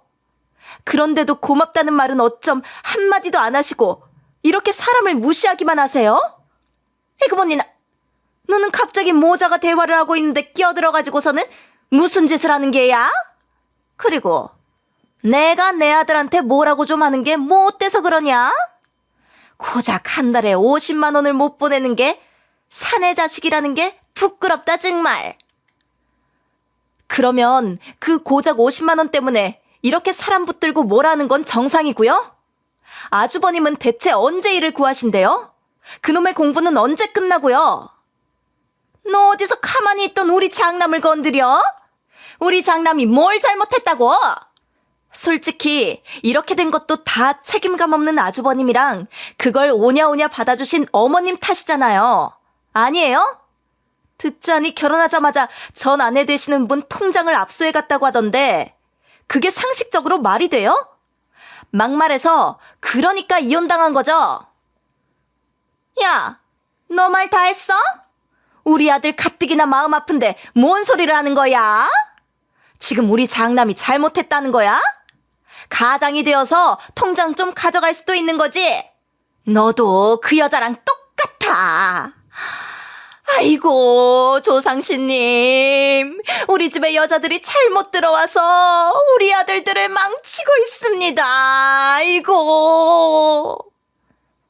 그런데도 고맙다는 말은 어쩜 한마디도 안 하시고 이렇게 사람을 무시하기만 하세요? 이거 뭐니, 너는 갑자기 모자가 대화를 하고 있는데 끼어들어가지고서는 무슨 짓을 하는 게야? 그리고 내가 내 아들한테 뭐라고 좀 하는 게 뭐 어때서 그러냐? 고작 한 달에 50만 원을 못 보내는 게 사내 자식이라는 게 부끄럽다 정말. 그러면 그 고작 50만 원 때문에 이렇게 사람 붙들고 뭐라는 건 정상이고요? 아주버님은 대체 언제 일을 구하신대요? 그놈의 공부는 언제 끝나고요? 너 어디서 가만히 있던 우리 장남을 건드려? 우리 장남이 뭘 잘못했다고? 솔직히 이렇게 된 것도 다 책임감 없는 아주버님이랑 그걸 오냐오냐 받아주신 어머님 탓이잖아요. 아니에요? 듣자니 결혼하자마자 전 아내 되시는 분 통장을 압수해갔다고 하던데 그게 상식적으로 말이 돼요? 막말해서 그러니까 이혼당한 거죠? 야, 너 말 다 했어? 우리 아들 가뜩이나 마음 아픈데 뭔 소리를 하는 거야? 지금 우리 장남이 잘못했다는 거야? 가장이 되어서 통장 좀 가져갈 수도 있는 거지? 너도 그 여자랑 똑같아. 아이고, 조상신님, 우리 집에 여자들이 잘못 들어와서 우리 아들들을 망치고 있습니다. 아이고.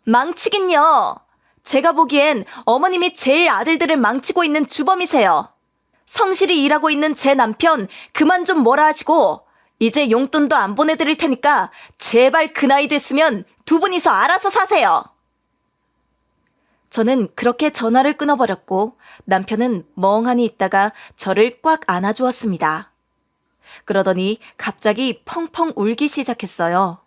망치긴요. 제가 보기엔 어머님이 제일 아들들을 망치고 있는 주범이세요. 성실히 일하고 있는 제 남편 그만 좀 뭐라 하시고 이제 용돈도 안 보내드릴 테니까 제발 그 나이 됐으면 두 분이서 알아서 사세요. 저는 그렇게 전화를 끊어버렸고 남편은 멍하니 있다가 저를 꽉 안아주었습니다. 그러더니 갑자기 펑펑 울기 시작했어요.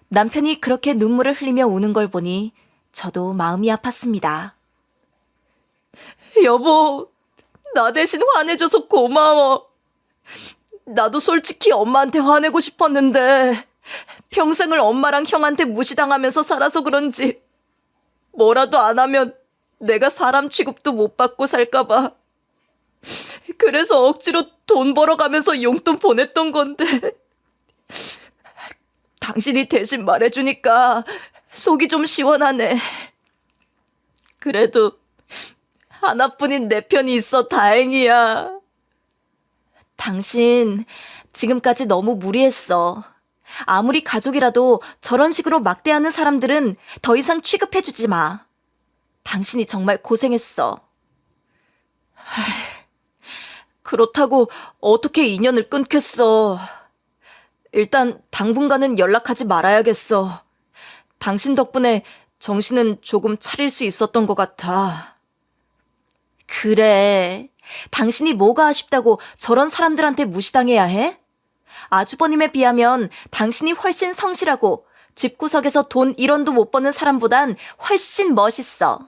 남편이 그렇게 눈물을 흘리며 우는 걸 보니 저도 마음이 아팠습니다. 여보, 나 대신 화내줘서 고마워. 나도 솔직히 엄마한테 화내고 싶었는데 평생을 엄마랑 형한테 무시당하면서 살아서 그런지 뭐라도 안 하면 내가 사람 취급도 못 받고 살까봐. 그래서 억지로 돈 벌어가면서 용돈 보냈던 건데 당신이 대신 말해주니까 속이 좀 시원하네. 그래도 하나뿐인 내 편이 있어 다행이야. 당신 지금까지 너무 무리했어. 아무리 가족이라도 저런 식으로 막대하는 사람들은 더 이상 취급해주지 마. 당신이 정말 고생했어. 그렇다고 어떻게 인연을 끊겠어. 일단 당분간은 연락하지 말아야겠어. 당신 덕분에 정신은 조금 차릴 수 있었던 것 같아. 그래. 당신이 뭐가 아쉽다고 저런 사람들한테 무시당해야 해? 아주버님에 비하면 당신이 훨씬 성실하고 집구석에서 돈 1원도 못 버는 사람보단 훨씬 멋있어.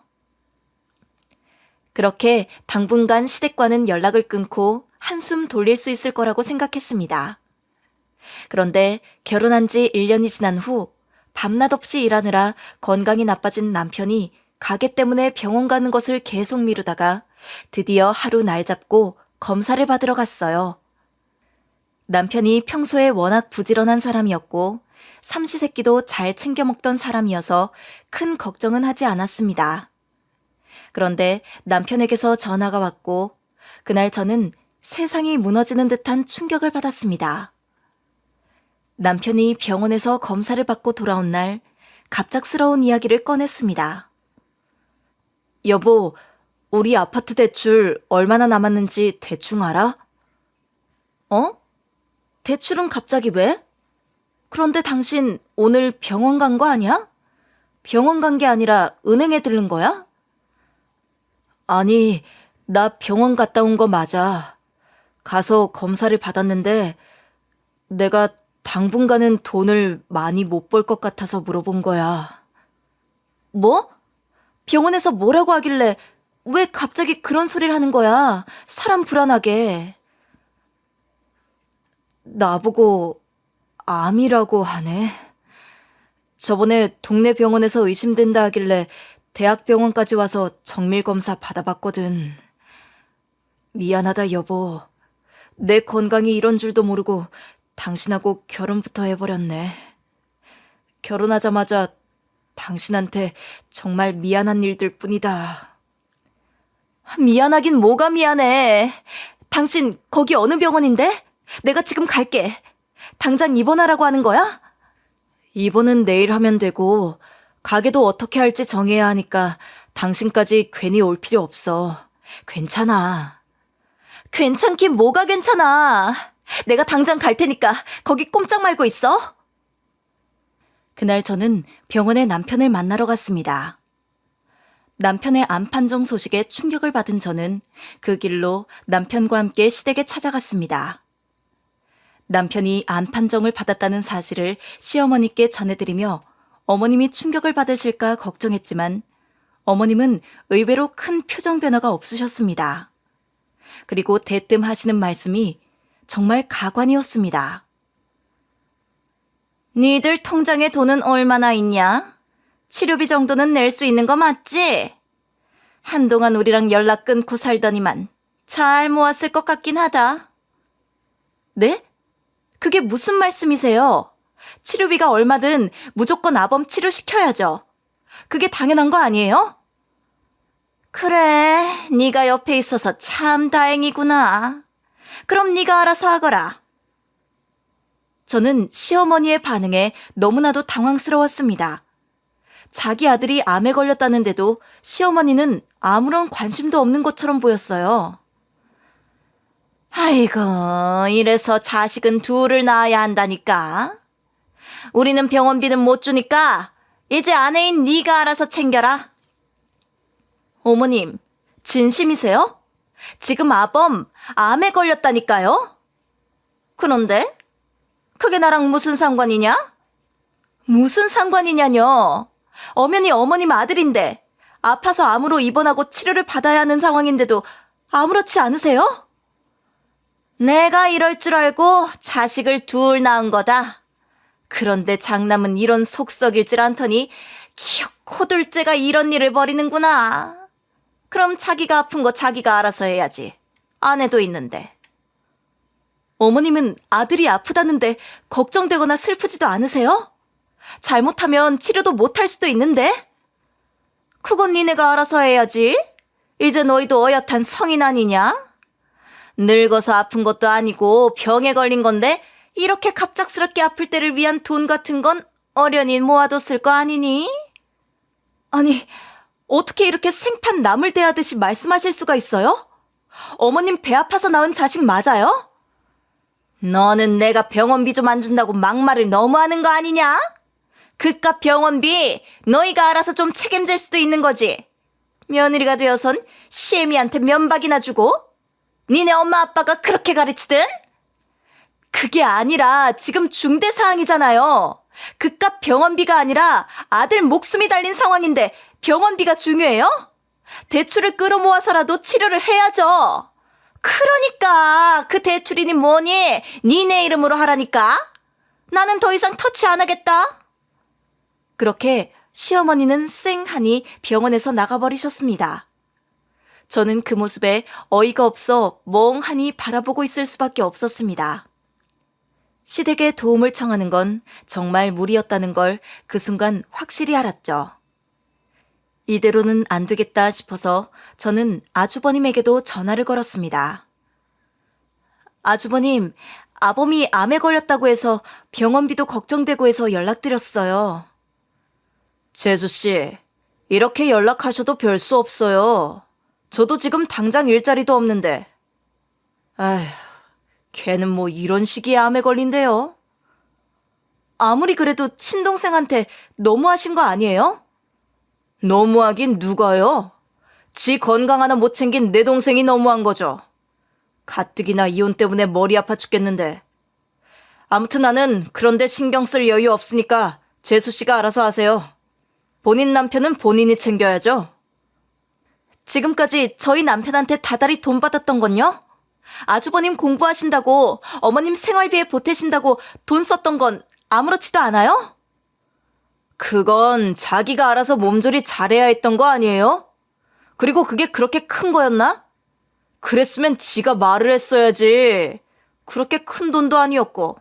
그렇게 당분간 시댁과는 연락을 끊고 한숨 돌릴 수 있을 거라고 생각했습니다. 그런데 결혼한 지 1년이 지난 후 밤낮 없이 일하느라 건강이 나빠진 남편이 가게 때문에 병원 가는 것을 계속 미루다가 드디어 하루 날 잡고 검사를 받으러 갔어요. 남편이 평소에 워낙 부지런한 사람이었고 삼시세끼도 잘 챙겨 먹던 사람이어서 큰 걱정은 하지 않았습니다. 그런데 남편에게서 전화가 왔고 그날 저는 세상이 무너지는 듯한 충격을 받았습니다. 남편이 병원에서 검사를 받고 돌아온 날 갑작스러운 이야기를 꺼냈습니다. 여보, 우리 아파트 대출 얼마나 남았는지 대충 알아? 어? 대출은 갑자기 왜? 그런데 당신 오늘 병원 간 거 아니야? 병원 간 게 아니라 은행에 들른 거야? 아니, 나 병원 갔다 온 거 맞아. 가서 검사를 받았는데 내가 당분간은 돈을 많이 못 벌 것 같아서 물어본 거야. 뭐? 병원에서 뭐라고 하길래 왜 갑자기 그런 소리를 하는 거야? 사람 불안하게. 나보고 암이라고 하네. 저번에 동네 병원에서 의심된다 하길래 대학병원까지 와서 정밀검사 받아봤거든. 미안하다 여보. 내 건강이 이런 줄도 모르고 당신하고 결혼부터 해버렸네. 결혼하자마자 당신한테 정말 미안한 일들 뿐이다. 미안하긴 뭐가 미안해. 당신 거기 어느 병원인데? 내가 지금 갈게. 당장 입원하라고 하는 거야? 입원은 내일 하면 되고 가게도 어떻게 할지 정해야 하니까 당신까지 괜히 올 필요 없어. 괜찮아. 괜찮긴 뭐가 괜찮아. 내가 당장 갈 테니까 거기 꼼짝 말고 있어. 그날 저는 병원에 남편을 만나러 갔습니다. 남편의 암 판정 소식에 충격을 받은 저는 그 길로 남편과 함께 시댁에 찾아갔습니다. 남편이 암 판정을 받았다는 사실을 시어머니께 전해드리며 어머님이 충격을 받으실까 걱정했지만 어머님은 의외로 큰 표정 변화가 없으셨습니다. 그리고 대뜸 하시는 말씀이 정말 가관이었습니다. 니들 통장에 돈은 얼마나 있냐? 치료비 정도는 낼 수 있는 거 맞지? 한동안 우리랑 연락 끊고 살더니만 잘 모았을 것 같긴 하다. 네? 그게 무슨 말씀이세요? 치료비가 얼마든 무조건 아범 치료시켜야죠. 그게 당연한 거 아니에요? 그래, 네가 옆에 있어서 참 다행이구나. 그럼 네가 알아서 하거라. 저는 시어머니의 반응에 너무나도 당황스러웠습니다. 자기 아들이 암에 걸렸다는데도 시어머니는 아무런 관심도 없는 것처럼 보였어요. 아이고, 이래서 자식은 둘을 낳아야 한다니까. 우리는 병원비는 못 주니까 이제 아내인 네가 알아서 챙겨라. 어머님, 진심이세요? 지금 아범 암에 걸렸다니까요? 그런데 그게 나랑 무슨 상관이냐? 무슨 상관이냐뇨. 엄연히 어머님 아들인데 아파서 암으로 입원하고 치료를 받아야 하는 상황인데도 아무렇지 않으세요? 내가 이럴 줄 알고 자식을 둘 낳은 거다. 그런데 장남은 이런 속 썩일질 않더니 키어코 둘째가 이런 일을 벌이는구나. 그럼 자기가 아픈 거 자기가 알아서 해야지. 아내도 있는데. 어머님은 아들이 아프다는데 걱정되거나 슬프지도 않으세요? 잘못하면 치료도 못할 수도 있는데? 그건 니네가 알아서 해야지. 이제 너희도 어엿한 성인 아니냐? 늙어서 아픈 것도 아니고 병에 걸린 건데 이렇게 갑작스럽게 아플 때를 위한 돈 같은 건 어련히 모아뒀을 거 아니니? 아니, 어떻게 이렇게 생판 남을 대하듯이 말씀하실 수가 있어요? 어머님 배 아파서 낳은 자식 맞아요? 너는 내가 병원비 좀 안 준다고 막말을 너무하는 거 아니냐? 그깟 병원비 너희가 알아서 좀 책임질 수도 있는 거지. 며느리가 되어선 시애미한테 면박이나 주고 니네 엄마 아빠가 그렇게 가르치든? 그게 아니라 지금 중대 사항이잖아요. 그깟 병원비가 아니라 아들 목숨이 달린 상황인데 병원비가 중요해요? 대출을 끌어모아서라도 치료를 해야죠. 그러니까 그 대출이니 뭐니 니네 이름으로 하라니까. 나는 더 이상 터치 안 하겠다. 그렇게 시어머니는 쌩하니 병원에서 나가버리셨습니다. 저는 그 모습에 어이가 없어 멍하니 바라보고 있을 수밖에 없었습니다. 시댁에 도움을 청하는 건 정말 무리였다는 걸 그 순간 확실히 알았죠. 이대로는 안 되겠다 싶어서 저는 아주버님에게도 전화를 걸었습니다. 아주버님, 아범이 암에 걸렸다고 해서 병원비도 걱정되고 해서 연락드렸어요. 재수씨, 이렇게 연락하셔도 별 수 없어요. 저도 지금 당장 일자리도 없는데. 아휴, 걔는 뭐 이런 시기에 암에 걸린대요. 아무리 그래도 친동생한테 너무하신 거 아니에요? 너무하긴 누가요? 지 건강 하나 못 챙긴 내 동생이 너무한 거죠. 가뜩이나 이혼 때문에 머리 아파 죽겠는데. 아무튼 나는 그런데 신경 쓸 여유 없으니까 재수 씨가 알아서 하세요. 본인 남편은 본인이 챙겨야죠. 지금까지 저희 남편한테 다달이 돈 받았던 건요? 아주버님 공부하신다고 어머님 생활비에 보태신다고 돈 썼던 건 아무렇지도 않아요? 그건 자기가 알아서 몸조리 잘해야 했던 거 아니에요? 그리고 그게 그렇게 큰 거였나? 그랬으면 지가 말을 했어야지. 그렇게 큰 돈도 아니었고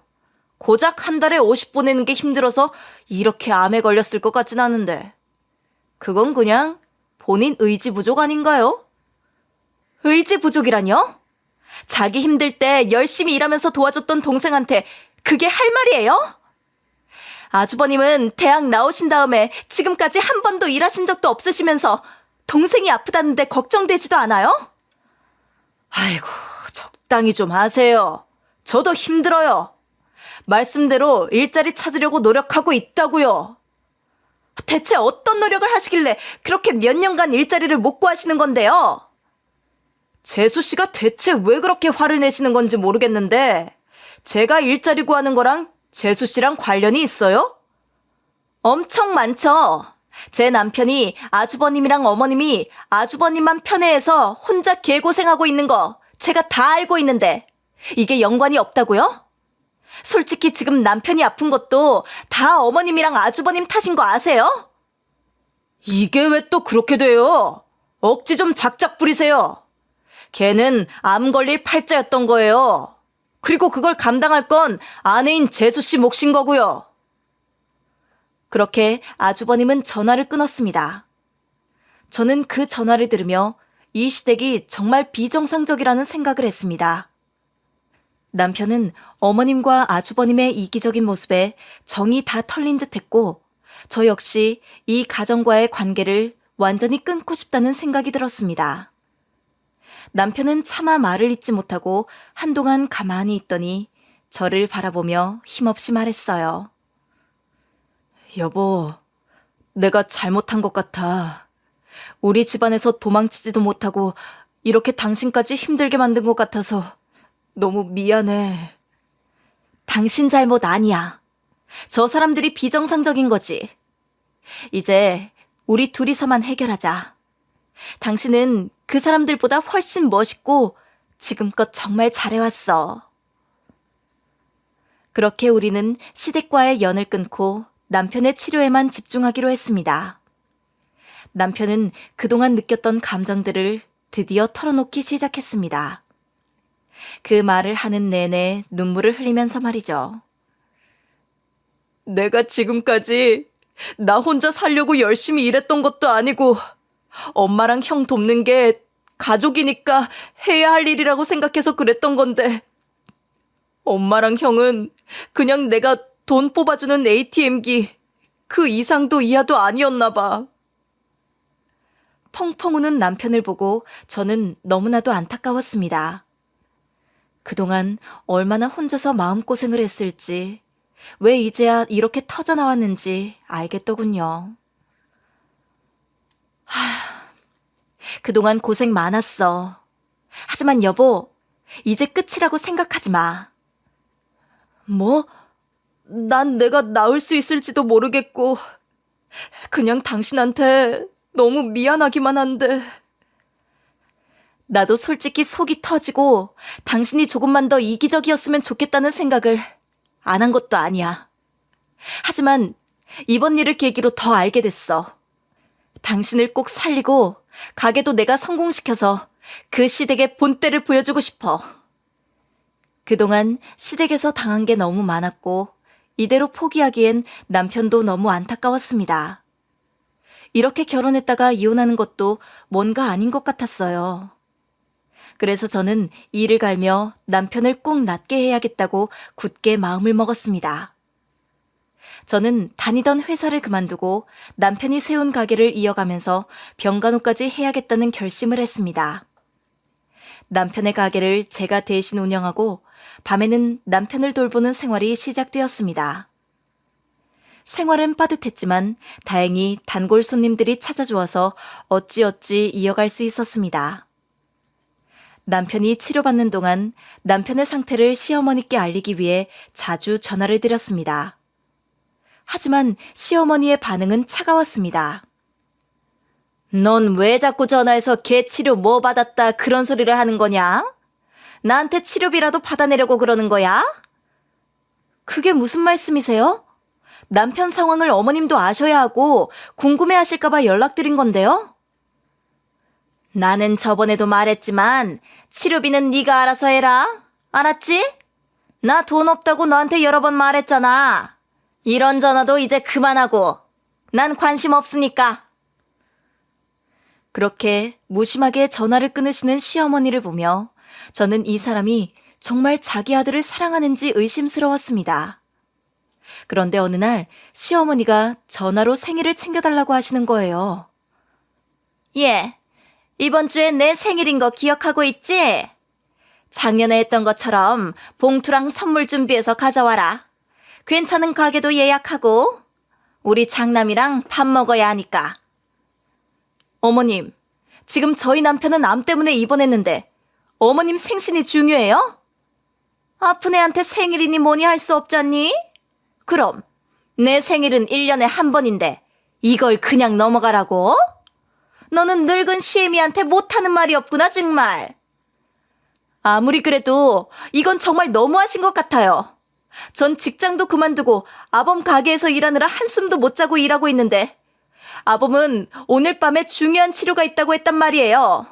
고작 한 달에 50 보내는 게 힘들어서 이렇게 암에 걸렸을 것 같진 않은데. 그건 그냥 본인 의지 부족 아닌가요? 의지 부족이라뇨? 자기 힘들 때 열심히 일하면서 도와줬던 동생한테 그게 할 말이에요? 아주버님은 대학 나오신 다음에 지금까지 한 번도 일하신 적도 없으시면서 동생이 아프다는데 걱정되지도 않아요? 아이고, 적당히 좀 하세요. 저도 힘들어요. 말씀대로 일자리 찾으려고 노력하고 있다고요. 대체 어떤 노력을 하시길래 그렇게 몇 년간 일자리를 못 구하시는 건데요? 재수 씨가 대체 왜 그렇게 화를 내시는 건지 모르겠는데 제가 일자리 구하는 거랑 재수 씨랑 관련이 있어요? 엄청 많죠. 제 남편이 아주버님이랑 어머님이 아주버님만 편애해서 혼자 개고생하고 있는 거 제가 다 알고 있는데 이게 연관이 없다고요? 솔직히 지금 남편이 아픈 것도 다 어머님이랑 아주버님 탓인 거 아세요? 이게 왜 또 그렇게 돼요? 억지 좀 작작 부리세요. 걔는 암 걸릴 팔자였던 거예요. 그리고 그걸 감당할 건 아내인 재수 씨 몫인 거고요. 그렇게 아주버님은 전화를 끊었습니다. 저는 그 전화를 들으며 이 시댁이 정말 비정상적이라는 생각을 했습니다. 남편은 어머님과 아주버님의 이기적인 모습에 정이 다 털린 듯했고 저 역시 이 가정과의 관계를 완전히 끊고 싶다는 생각이 들었습니다. 남편은 차마 말을 잇지 못하고 한동안 가만히 있더니 저를 바라보며 힘없이 말했어요. 여보, 내가 잘못한 것 같아. 우리 집안에서 도망치지도 못하고 이렇게 당신까지 힘들게 만든 것 같아서 너무 미안해. 당신 잘못 아니야. 저 사람들이 비정상적인 거지. 이제 우리 둘이서만 해결하자. 당신은 그 사람들보다 훨씬 멋있고 지금껏 정말 잘해왔어. 그렇게 우리는 시댁과의 연을 끊고 남편의 치료에만 집중하기로 했습니다. 남편은 그동안 느꼈던 감정들을 드디어 털어놓기 시작했습니다. 그 말을 하는 내내 눈물을 흘리면서 말이죠. 내가 지금까지 나 혼자 살려고 열심히 일했던 것도 아니고 엄마랑 형 돕는 게 가족이니까 해야 할 일이라고 생각해서 그랬던 건데, 엄마랑 형은 그냥 내가 돈 뽑아주는 ATM기 그 이상도 이하도 아니었나 봐. 펑펑 우는 남편을 보고 저는 너무나도 안타까웠습니다. 그동안 얼마나 혼자서 마음고생을 했을지, 왜 이제야 이렇게 터져나왔는지 알겠더군요. 그동안 고생 많았어. 하지만 여보, 이제 끝이라고 생각하지 마. 뭐? 난 내가 나을 수 있을지도 모르겠고, 그냥 당신한테 너무 미안하기만 한데. 나도 솔직히 속이 터지고 당신이 조금만 더 이기적이었으면 좋겠다는 생각을 안 한 것도 아니야. 하지만 이번 일을 계기로 더 알게 됐어. 당신을 꼭 살리고 가게도 내가 성공시켜서 그 시댁의 본때를 보여주고 싶어. 그동안 시댁에서 당한 게 너무 많았고 이대로 포기하기엔 남편도 너무 안타까웠습니다. 이렇게 결혼했다가 이혼하는 것도 뭔가 아닌 것 같았어요. 그래서 저는 이를 갈며 남편을 꼭 낫게 해야겠다고 굳게 마음을 먹었습니다. 저는 다니던 회사를 그만두고 남편이 세운 가게를 이어가면서 병간호까지 해야겠다는 결심을 했습니다. 남편의 가게를 제가 대신 운영하고 밤에는 남편을 돌보는 생활이 시작되었습니다. 생활은 빠듯했지만 다행히 단골 손님들이 찾아주어서 어찌어찌 이어갈 수 있었습니다. 남편이 치료받는 동안 남편의 상태를 시어머니께 알리기 위해 자주 전화를 드렸습니다. 하지만 시어머니의 반응은 차가웠습니다. 넌 왜 자꾸 전화해서 걔 치료 뭐 받았다 그런 소리를 하는 거냐? 나한테 치료비라도 받아내려고 그러는 거야? 그게 무슨 말씀이세요? 남편 상황을 어머님도 아셔야 하고 궁금해하실까봐 연락드린 건데요. 나는 저번에도 말했지만 치료비는 네가 알아서 해라. 알았지? 나 돈 없다고 너한테 여러 번 말했잖아. 이런 전화도 이제 그만하고. 난 관심 없으니까. 그렇게 무심하게 전화를 끊으시는 시어머니를 보며 저는 이 사람이 정말 자기 아들을 사랑하는지 의심스러웠습니다. 그런데 어느 날 시어머니가 전화로 생일을 챙겨달라고 하시는 거예요. 예, 이번 주에 내 생일인 거 기억하고 있지? 작년에 했던 것처럼 봉투랑 선물 준비해서 가져와라. 괜찮은 가게도 예약하고 우리 장남이랑 밥 먹어야 하니까. 어머님, 지금 저희 남편은 암 때문에 입원했는데 어머님 생신이 중요해요? 아픈 애한테 생일이니 뭐니 할 수 없잖니? 그럼 내 생일은 1년에 한 번인데 이걸 그냥 넘어가라고? 너는 늙은 시애미한테 못하는 말이 없구나 정말. 아무리 그래도 이건 정말 너무하신 것 같아요. 전 직장도 그만두고 아범 가게에서 일하느라 한숨도 못 자고 일하고 있는데 아범은 오늘 밤에 중요한 치료가 있다고 했단 말이에요.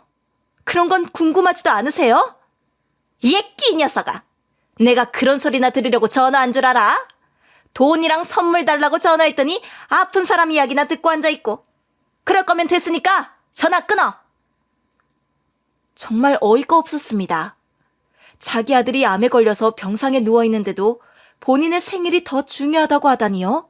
그런 건 궁금하지도 않으세요? 예끼 이 녀석아. 내가 그런 소리나 들으려고 전화한 줄 알아? 돈이랑 선물 달라고 전화했더니 아픈 사람 이야기나 듣고 앉아있고. 그럴 거면 됐으니까 전화 끊어. 정말 어이가 없었습니다. 자기 아들이 암에 걸려서 병상에 누워있는데도 본인의 생일이 더 중요하다고 하다니요?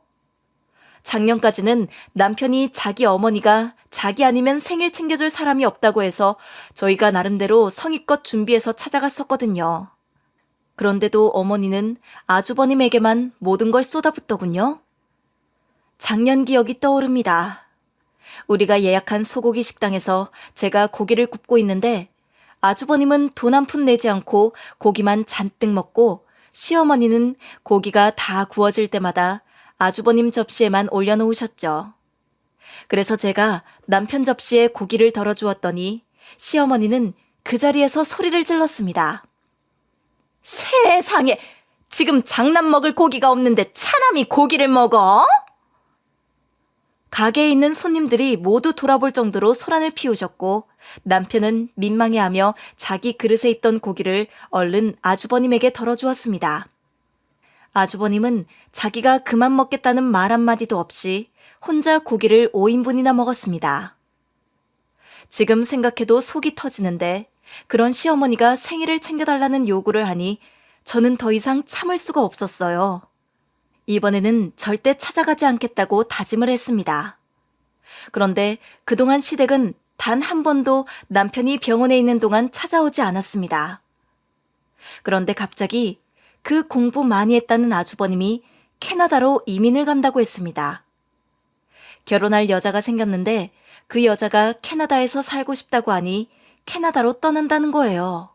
작년까지는 남편이 자기 어머니가 자기 아니면 생일 챙겨줄 사람이 없다고 해서 저희가 나름대로 성의껏 준비해서 찾아갔었거든요. 그런데도 어머니는 아주버님에게만 모든 걸 쏟아붓더군요. 작년 기억이 떠오릅니다. 우리가 예약한 소고기 식당에서 제가 고기를 굽고 있는데 아주버님은 돈 한 푼 내지 않고 고기만 잔뜩 먹고 시어머니는 고기가 다 구워질 때마다 아주버님 접시에만 올려놓으셨죠. 그래서 제가 남편 접시에 고기를 덜어주었더니 시어머니는 그 자리에서 소리를 질렀습니다. 세상에! 지금 장남 먹을 고기가 없는데 차남이 고기를 먹어? 가게에 있는 손님들이 모두 돌아볼 정도로 소란을 피우셨고 남편은 민망해하며 자기 그릇에 있던 고기를 얼른 아주버님에게 덜어주었습니다. 아주버님은 자기가 그만 먹겠다는 말 한마디도 없이 혼자 고기를 5인분이나 먹었습니다. 지금 생각해도 속이 터지는데 그런 시어머니가 생일을 챙겨달라는 요구를 하니 저는 더 이상 참을 수가 없었어요. 이번에는 절대 찾아가지 않겠다고 다짐을 했습니다. 그런데 그동안 시댁은 단 한 번도 남편이 병원에 있는 동안 찾아오지 않았습니다. 그런데 갑자기 그 공부 많이 했다는 아주버님이 캐나다로 이민을 간다고 했습니다. 결혼할 여자가 생겼는데 그 여자가 캐나다에서 살고 싶다고 하니 캐나다로 떠난다는 거예요.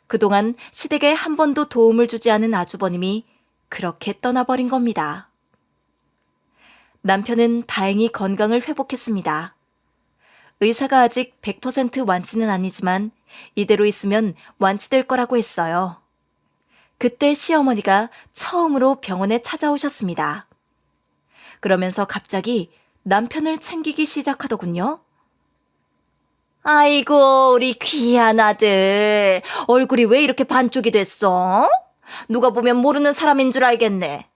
그동안 시댁에 한 번도 도움을 주지 않은 아주버님이 그렇게 떠나버린 겁니다. 남편은 다행히 건강을 회복했습니다. 의사가 아직 100% 완치는 아니지만 이대로 있으면 완치될 거라고 했어요. 그때 시어머니가 처음으로 병원에 찾아오셨습니다. 그러면서 갑자기 남편을 챙기기 시작하더군요. 아이고, 우리 귀한 아들. 얼굴이 왜 이렇게 반쪽이 됐어? 누가 보면 모르는 사람인 줄 알겠네.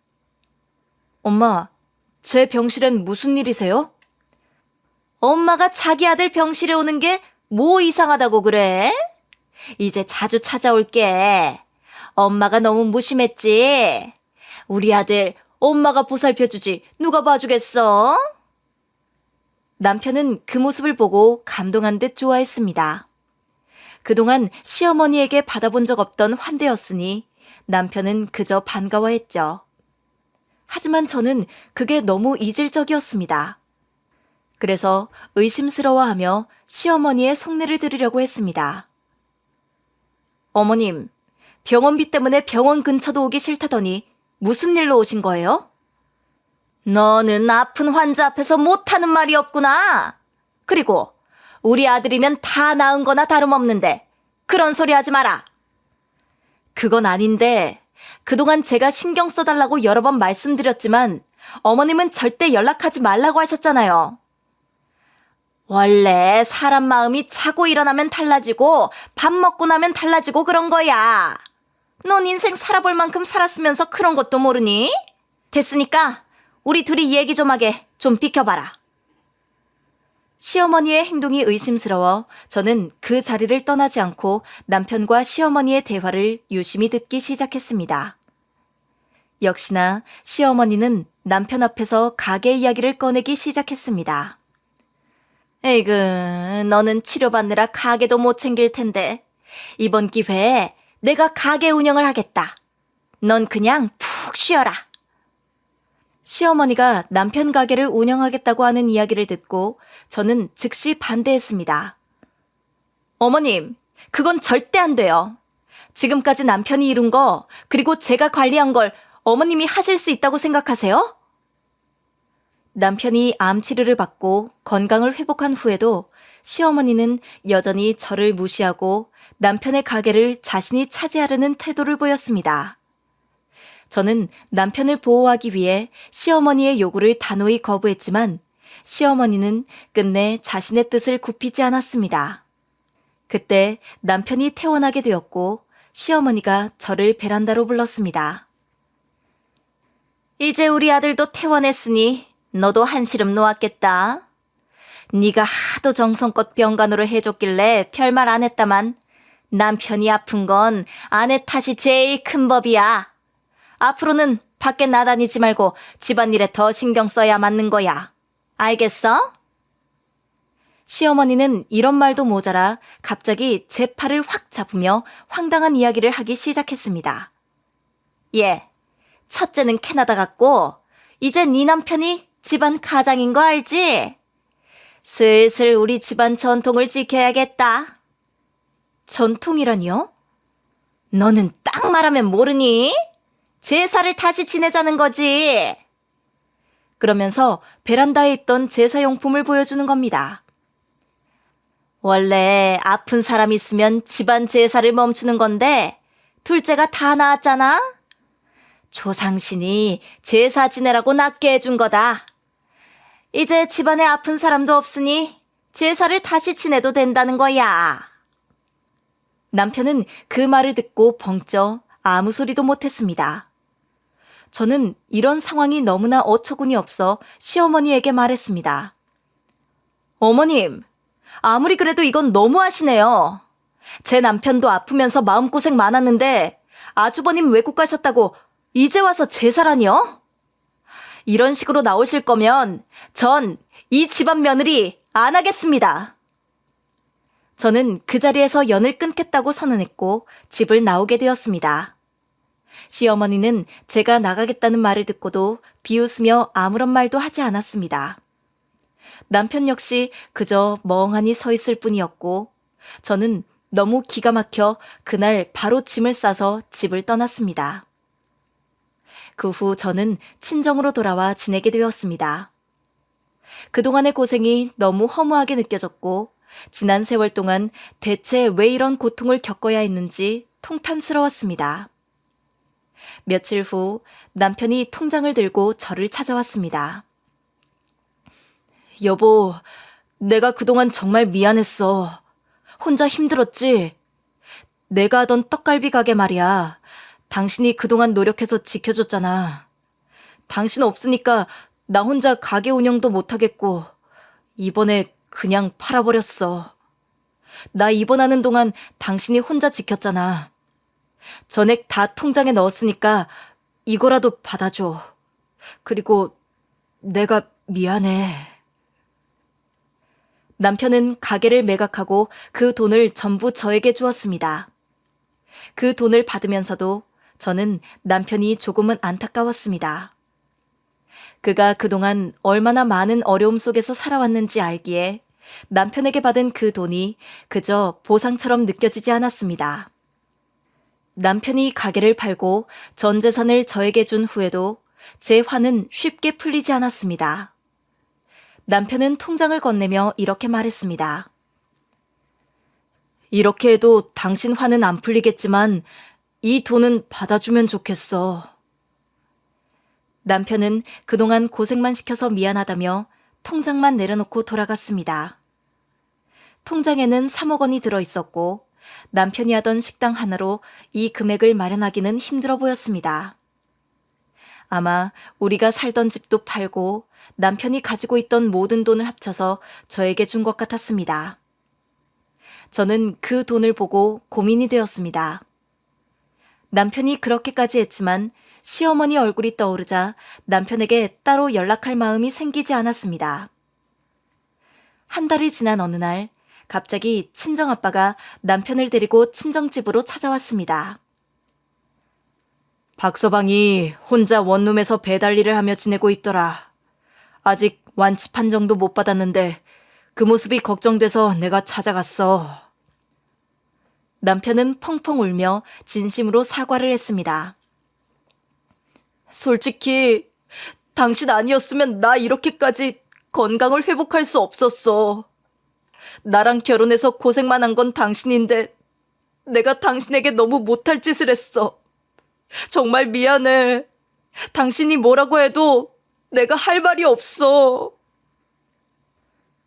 엄마, 제 병실엔 무슨 일이세요? 엄마가 자기 아들 병실에 오는 게 뭐 이상하다고 그래? 이제 자주 찾아올게. 엄마가 너무 무심했지? 우리 아들 엄마가 보살펴주지 누가 봐주겠어? 남편은 그 모습을 보고 감동한 듯 좋아했습니다. 그동안 시어머니에게 받아본 적 없던 환대였으니 남편은 그저 반가워했죠. 하지만 저는 그게 너무 이질적이었습니다. 그래서 의심스러워하며 시어머니의 속내를 들으려고 했습니다. 어머님, 병원비 때문에 병원 근처도 오기 싫다더니 무슨 일로 오신 거예요? 너는 아픈 환자 앞에서 못하는 말이 없구나. 그리고 우리 아들이면 다 나은 거나 다름없는데 그런 소리 하지 마라. 그건 아닌데 그동안 제가 신경 써달라고 여러 번 말씀드렸지만 어머님은 절대 연락하지 말라고 하셨잖아요. 원래 사람 마음이 자고 일어나면 달라지고 밥 먹고 나면 달라지고 그런 거야. 넌 인생 살아볼 만큼 살았으면서 그런 것도 모르니? 됐으니까 우리 둘이 얘기 좀 하게 좀 비켜봐라. 시어머니의 행동이 의심스러워 저는 그 자리를 떠나지 않고 남편과 시어머니의 대화를 유심히 듣기 시작했습니다. 역시나 시어머니는 남편 앞에서 가게 이야기를 꺼내기 시작했습니다. 에이그, 너는 치료받느라 가게도 못 챙길 텐데 이번 기회에 내가 가게 운영을 하겠다. 넌 그냥 푹 쉬어라. 시어머니가 남편 가게를 운영하겠다고 하는 이야기를 듣고 저는 즉시 반대했습니다. 어머님, 그건 절대 안 돼요. 지금까지 남편이 이룬 거, 그리고 제가 관리한 걸 어머님이 하실 수 있다고 생각하세요? 남편이 암 치료를 받고 건강을 회복한 후에도 시어머니는 여전히 저를 무시하고 남편의 가게를 자신이 차지하려는 태도를 보였습니다. 저는 남편을 보호하기 위해 시어머니의 요구를 단호히 거부했지만 시어머니는 끝내 자신의 뜻을 굽히지 않았습니다. 그때 남편이 퇴원하게 되었고 시어머니가 저를 베란다로 불렀습니다. 이제 우리 아들도 퇴원했으니 너도 한시름 놓았겠다. 네가 하도 정성껏 병간호를 해줬길래 별말 안 했다만 남편이 아픈 건 아내 탓이 제일 큰 법이야. 앞으로는 밖에 나다니지 말고 집안일에 더 신경 써야 맞는 거야. 알겠어? 시어머니는 이런 말도 모자라 갑자기 제 팔을 확 잡으며 황당한 이야기를 하기 시작했습니다. 예, 첫째는 캐나다 갔고 이제 네 남편이 집안 가장인 거 알지? 슬슬 우리 집안 전통을 지켜야겠다. 전통이라니요? 너는 딱 말하면 모르니? 제사를 다시 지내자는 거지. 그러면서 베란다에 있던 제사용품을 보여주는 겁니다. 원래 아픈 사람 있으면 집안 제사를 멈추는 건데 둘째가 다 나았잖아? 조상신이 제사 지내라고 낫게 해준 거다. 이제 집안에 아픈 사람도 없으니 제사를 다시 지내도 된다는 거야. 남편은 그 말을 듣고 벙쪄 아무 소리도 못했습니다. 저는 이런 상황이 너무나 어처구니 없어 시어머니에게 말했습니다. 어머님, 아무리 그래도 이건 너무하시네요. 제 남편도 아프면서 마음고생 많았는데 아주버님 외국 가셨다고 이제 와서 제사라니요? 이런 식으로 나오실 거면 전 이 집안 며느리 안 하겠습니다. 저는 그 자리에서 연을 끊겠다고 선언했고 집을 나오게 되었습니다. 시어머니는 제가 나가겠다는 말을 듣고도 비웃으며 아무런 말도 하지 않았습니다. 남편 역시 그저 멍하니 서 있을 뿐이었고 저는 너무 기가 막혀 그날 바로 짐을 싸서 집을 떠났습니다. 그 후 저는 친정으로 돌아와 지내게 되었습니다. 그동안의 고생이 너무 허무하게 느껴졌고 지난 세월 동안 대체 왜 이런 고통을 겪어야 했는지 통탄스러웠습니다. 며칠 후 남편이 통장을 들고 저를 찾아왔습니다. 여보, 내가 그동안 정말 미안했어. 혼자 힘들었지? 내가 하던 떡갈비 가게 말이야. 당신이 그동안 노력해서 지켜줬잖아. 당신 없으니까 나 혼자 가게 운영도 못하겠고 이번에 그냥 팔아버렸어. 나 입원하는 동안 당신이 혼자 지켰잖아. 전액 다 통장에 넣었으니까 이거라도 받아줘. 그리고 내가 미안해. 남편은 가게를 매각하고 그 돈을 전부 저에게 주었습니다. 그 돈을 받으면서도 저는 남편이 조금은 안타까웠습니다. 그가 그동안 얼마나 많은 어려움 속에서 살아왔는지 알기에 남편에게 받은 그 돈이 그저 보상처럼 느껴지지 않았습니다. 남편이 가게를 팔고 전 재산을 저에게 준 후에도 제 화는 쉽게 풀리지 않았습니다. 남편은 통장을 건네며 이렇게 말했습니다. 이렇게 해도 당신 화는 안 풀리겠지만 이 돈은 받아주면 좋겠어. 남편은 그동안 고생만 시켜서 미안하다며 통장만 내려놓고 돌아갔습니다. 통장에는 3억 원이 들어있었고 남편이 하던 식당 하나로 이 금액을 마련하기는 힘들어 보였습니다. 아마 우리가 살던 집도 팔고 남편이 가지고 있던 모든 돈을 합쳐서 저에게 준 것 같았습니다. 저는 그 돈을 보고 고민이 되었습니다. 남편이 그렇게까지 했지만 시어머니 얼굴이 떠오르자 남편에게 따로 연락할 마음이 생기지 않았습니다. 한 달이 지난 어느 날 갑자기 친정아빠가 남편을 데리고 친정집으로 찾아왔습니다. 박서방이 혼자 원룸에서 배달 일을 하며 지내고 있더라. 아직 완치 판정도 못 받았는데 그 모습이 걱정돼서 내가 찾아갔어. 남편은 펑펑 울며 진심으로 사과를 했습니다. 솔직히 당신 아니었으면 나 이렇게까지 건강을 회복할 수 없었어. 나랑 결혼해서 고생만 한 건 당신인데 내가 당신에게 너무 못할 짓을 했어. 정말 미안해. 당신이 뭐라고 해도 내가 할 말이 없어.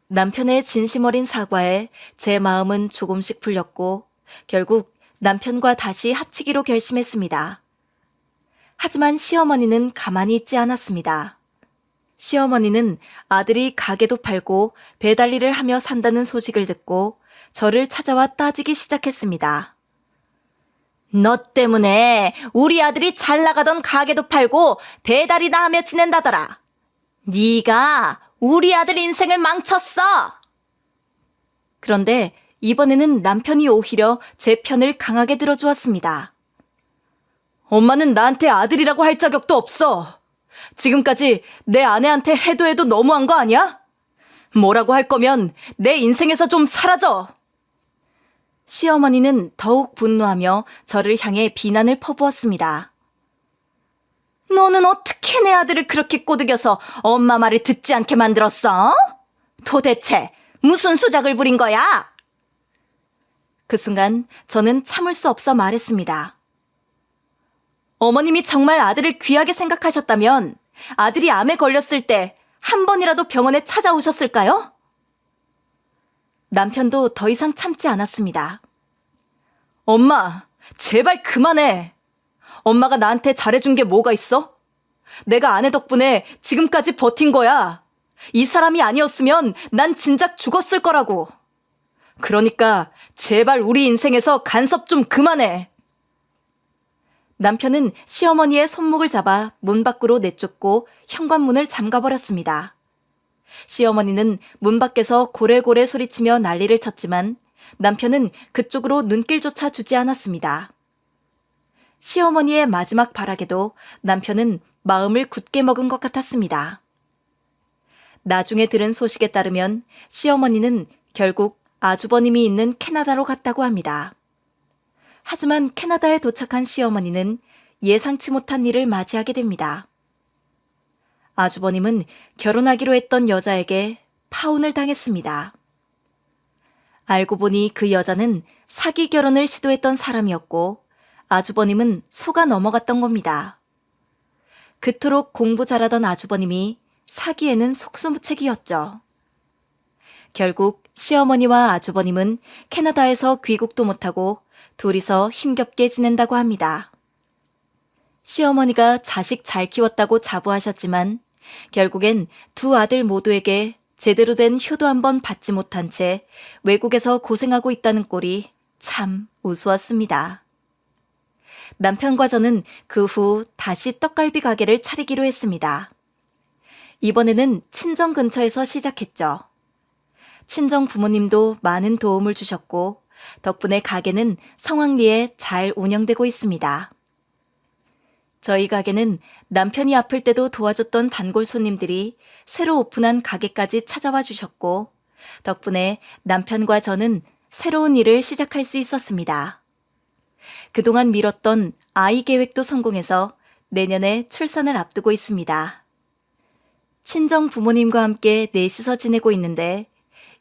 남편의 진심 어린 사과에 제 마음은 조금씩 풀렸고 결국 남편과 다시 합치기로 결심했습니다. 하지만 시어머니는 가만히 있지 않았습니다. 시어머니는 아들이 가게도 팔고 배달 일을 하며 산다는 소식을 듣고 저를 찾아와 따지기 시작했습니다. 너 때문에 우리 아들이 잘 나가던 가게도 팔고 배달이나 하며 지낸다더라. 네가 우리 아들 인생을 망쳤어. 그런데 이번에는 남편이 오히려 제 편을 강하게 들어주었습니다. 엄마는 나한테 아들이라고 할 자격도 없어. 지금까지 내 아내한테 해도 해도 너무한 거 아니야? 뭐라고 할 거면 내 인생에서 좀 사라져. 시어머니는 더욱 분노하며 저를 향해 비난을 퍼부었습니다. 너는 어떻게 내 아들을 그렇게 꼬드겨서 엄마 말을 듣지 않게 만들었어? 도대체 무슨 수작을 부린 거야? 그 순간 저는 참을 수 없어 말했습니다. 어머님이 정말 아들을 귀하게 생각하셨다면 아들이 암에 걸렸을 때 한 번이라도 병원에 찾아오셨을까요? 남편도 더 이상 참지 않았습니다. 엄마, 제발 그만해. 엄마가 나한테 잘해준 게 뭐가 있어? 내가 아내 덕분에 지금까지 버틴 거야. 이 사람이 아니었으면 난 진작 죽었을 거라고. 그러니까 제발 우리 인생에서 간섭 좀 그만해. 남편은 시어머니의 손목을 잡아 문 밖으로 내쫓고 현관문을 잠가버렸습니다. 시어머니는 문 밖에서 고래고래 소리치며 난리를 쳤지만 남편은 그쪽으로 눈길조차 주지 않았습니다. 시어머니의 마지막 발악에도 남편은 마음을 굳게 먹은 것 같았습니다. 나중에 들은 소식에 따르면 시어머니는 결국 아주버님이 있는 캐나다로 갔다고 합니다. 하지만 캐나다에 도착한 시어머니는 예상치 못한 일을 맞이하게 됩니다. 아주버님은 결혼하기로 했던 여자에게 파혼을 당했습니다. 알고 보니 그 여자는 사기 결혼을 시도했던 사람이었고 아주버님은 속아 넘어갔던 겁니다. 그토록 공부 잘하던 아주버님이 사기에는 속수무책이었죠. 결국 시어머니와 아주버님은 캐나다에서 귀국도 못하고 둘이서 힘겹게 지낸다고 합니다. 시어머니가 자식 잘 키웠다고 자부하셨지만 결국엔 두 아들 모두에게 제대로 된 효도 한번 받지 못한 채 외국에서 고생하고 있다는 꼴이 참 우스웠습니다. 남편과 저는 그 후 다시 떡갈비 가게를 차리기로 했습니다. 이번에는 친정 근처에서 시작했죠. 친정 부모님도 많은 도움을 주셨고 덕분에 가게는 성황리에 잘 운영되고 있습니다. 저희 가게는 남편이 아플 때도 도와줬던 단골 손님들이 새로 오픈한 가게까지 찾아와 주셨고 덕분에 남편과 저는 새로운 일을 시작할 수 있었습니다. 그동안 미뤘던 아이 계획도 성공해서 내년에 출산을 앞두고 있습니다. 친정 부모님과 함께 넷이서 지내고 있는데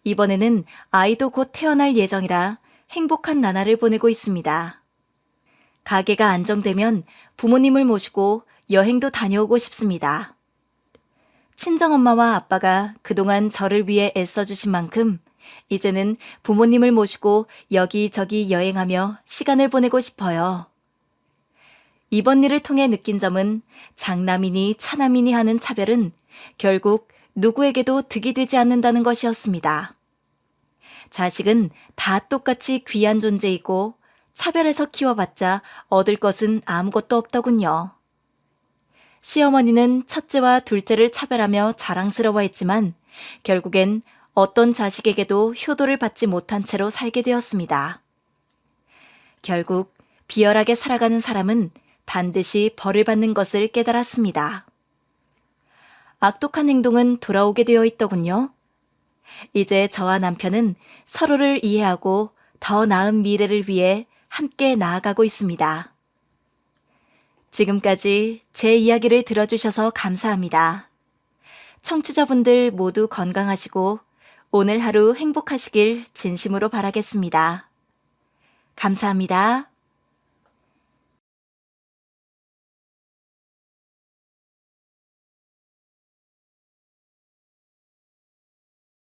이번에는 아이도 곧 태어날 예정이라 행복한 나날을 보내고 있습니다. 가게가 안정되면 부모님을 모시고 여행도 다녀오고 싶습니다. 친정엄마와 아빠가 그동안 저를 위해 애써주신 만큼 이제는 부모님을 모시고 여기저기 여행하며 시간을 보내고 싶어요. 이번 일을 통해 느낀 점은 장남이니 차남이니 하는 차별은 결국 누구에게도 득이 되지 않는다는 것이었습니다. 자식은 다 똑같이 귀한 존재이고 차별해서 키워봤자 얻을 것은 아무것도 없더군요. 시어머니는 첫째와 둘째를 차별하며 자랑스러워했지만 결국엔 어떤 자식에게도 효도를 받지 못한 채로 살게 되었습니다. 결국 비열하게 살아가는 사람은 반드시 벌을 받는 것을 깨달았습니다. 악독한 행동은 돌아오게 되어 있더군요. 이제 저와 남편은 서로를 이해하고 더 나은 미래를 위해 함께 나아가고 있습니다. 지금까지 제 이야기를 들어주셔서 감사합니다. 청취자분들 모두 건강하시고 오늘 하루 행복하시길 진심으로 바라겠습니다. 감사합니다.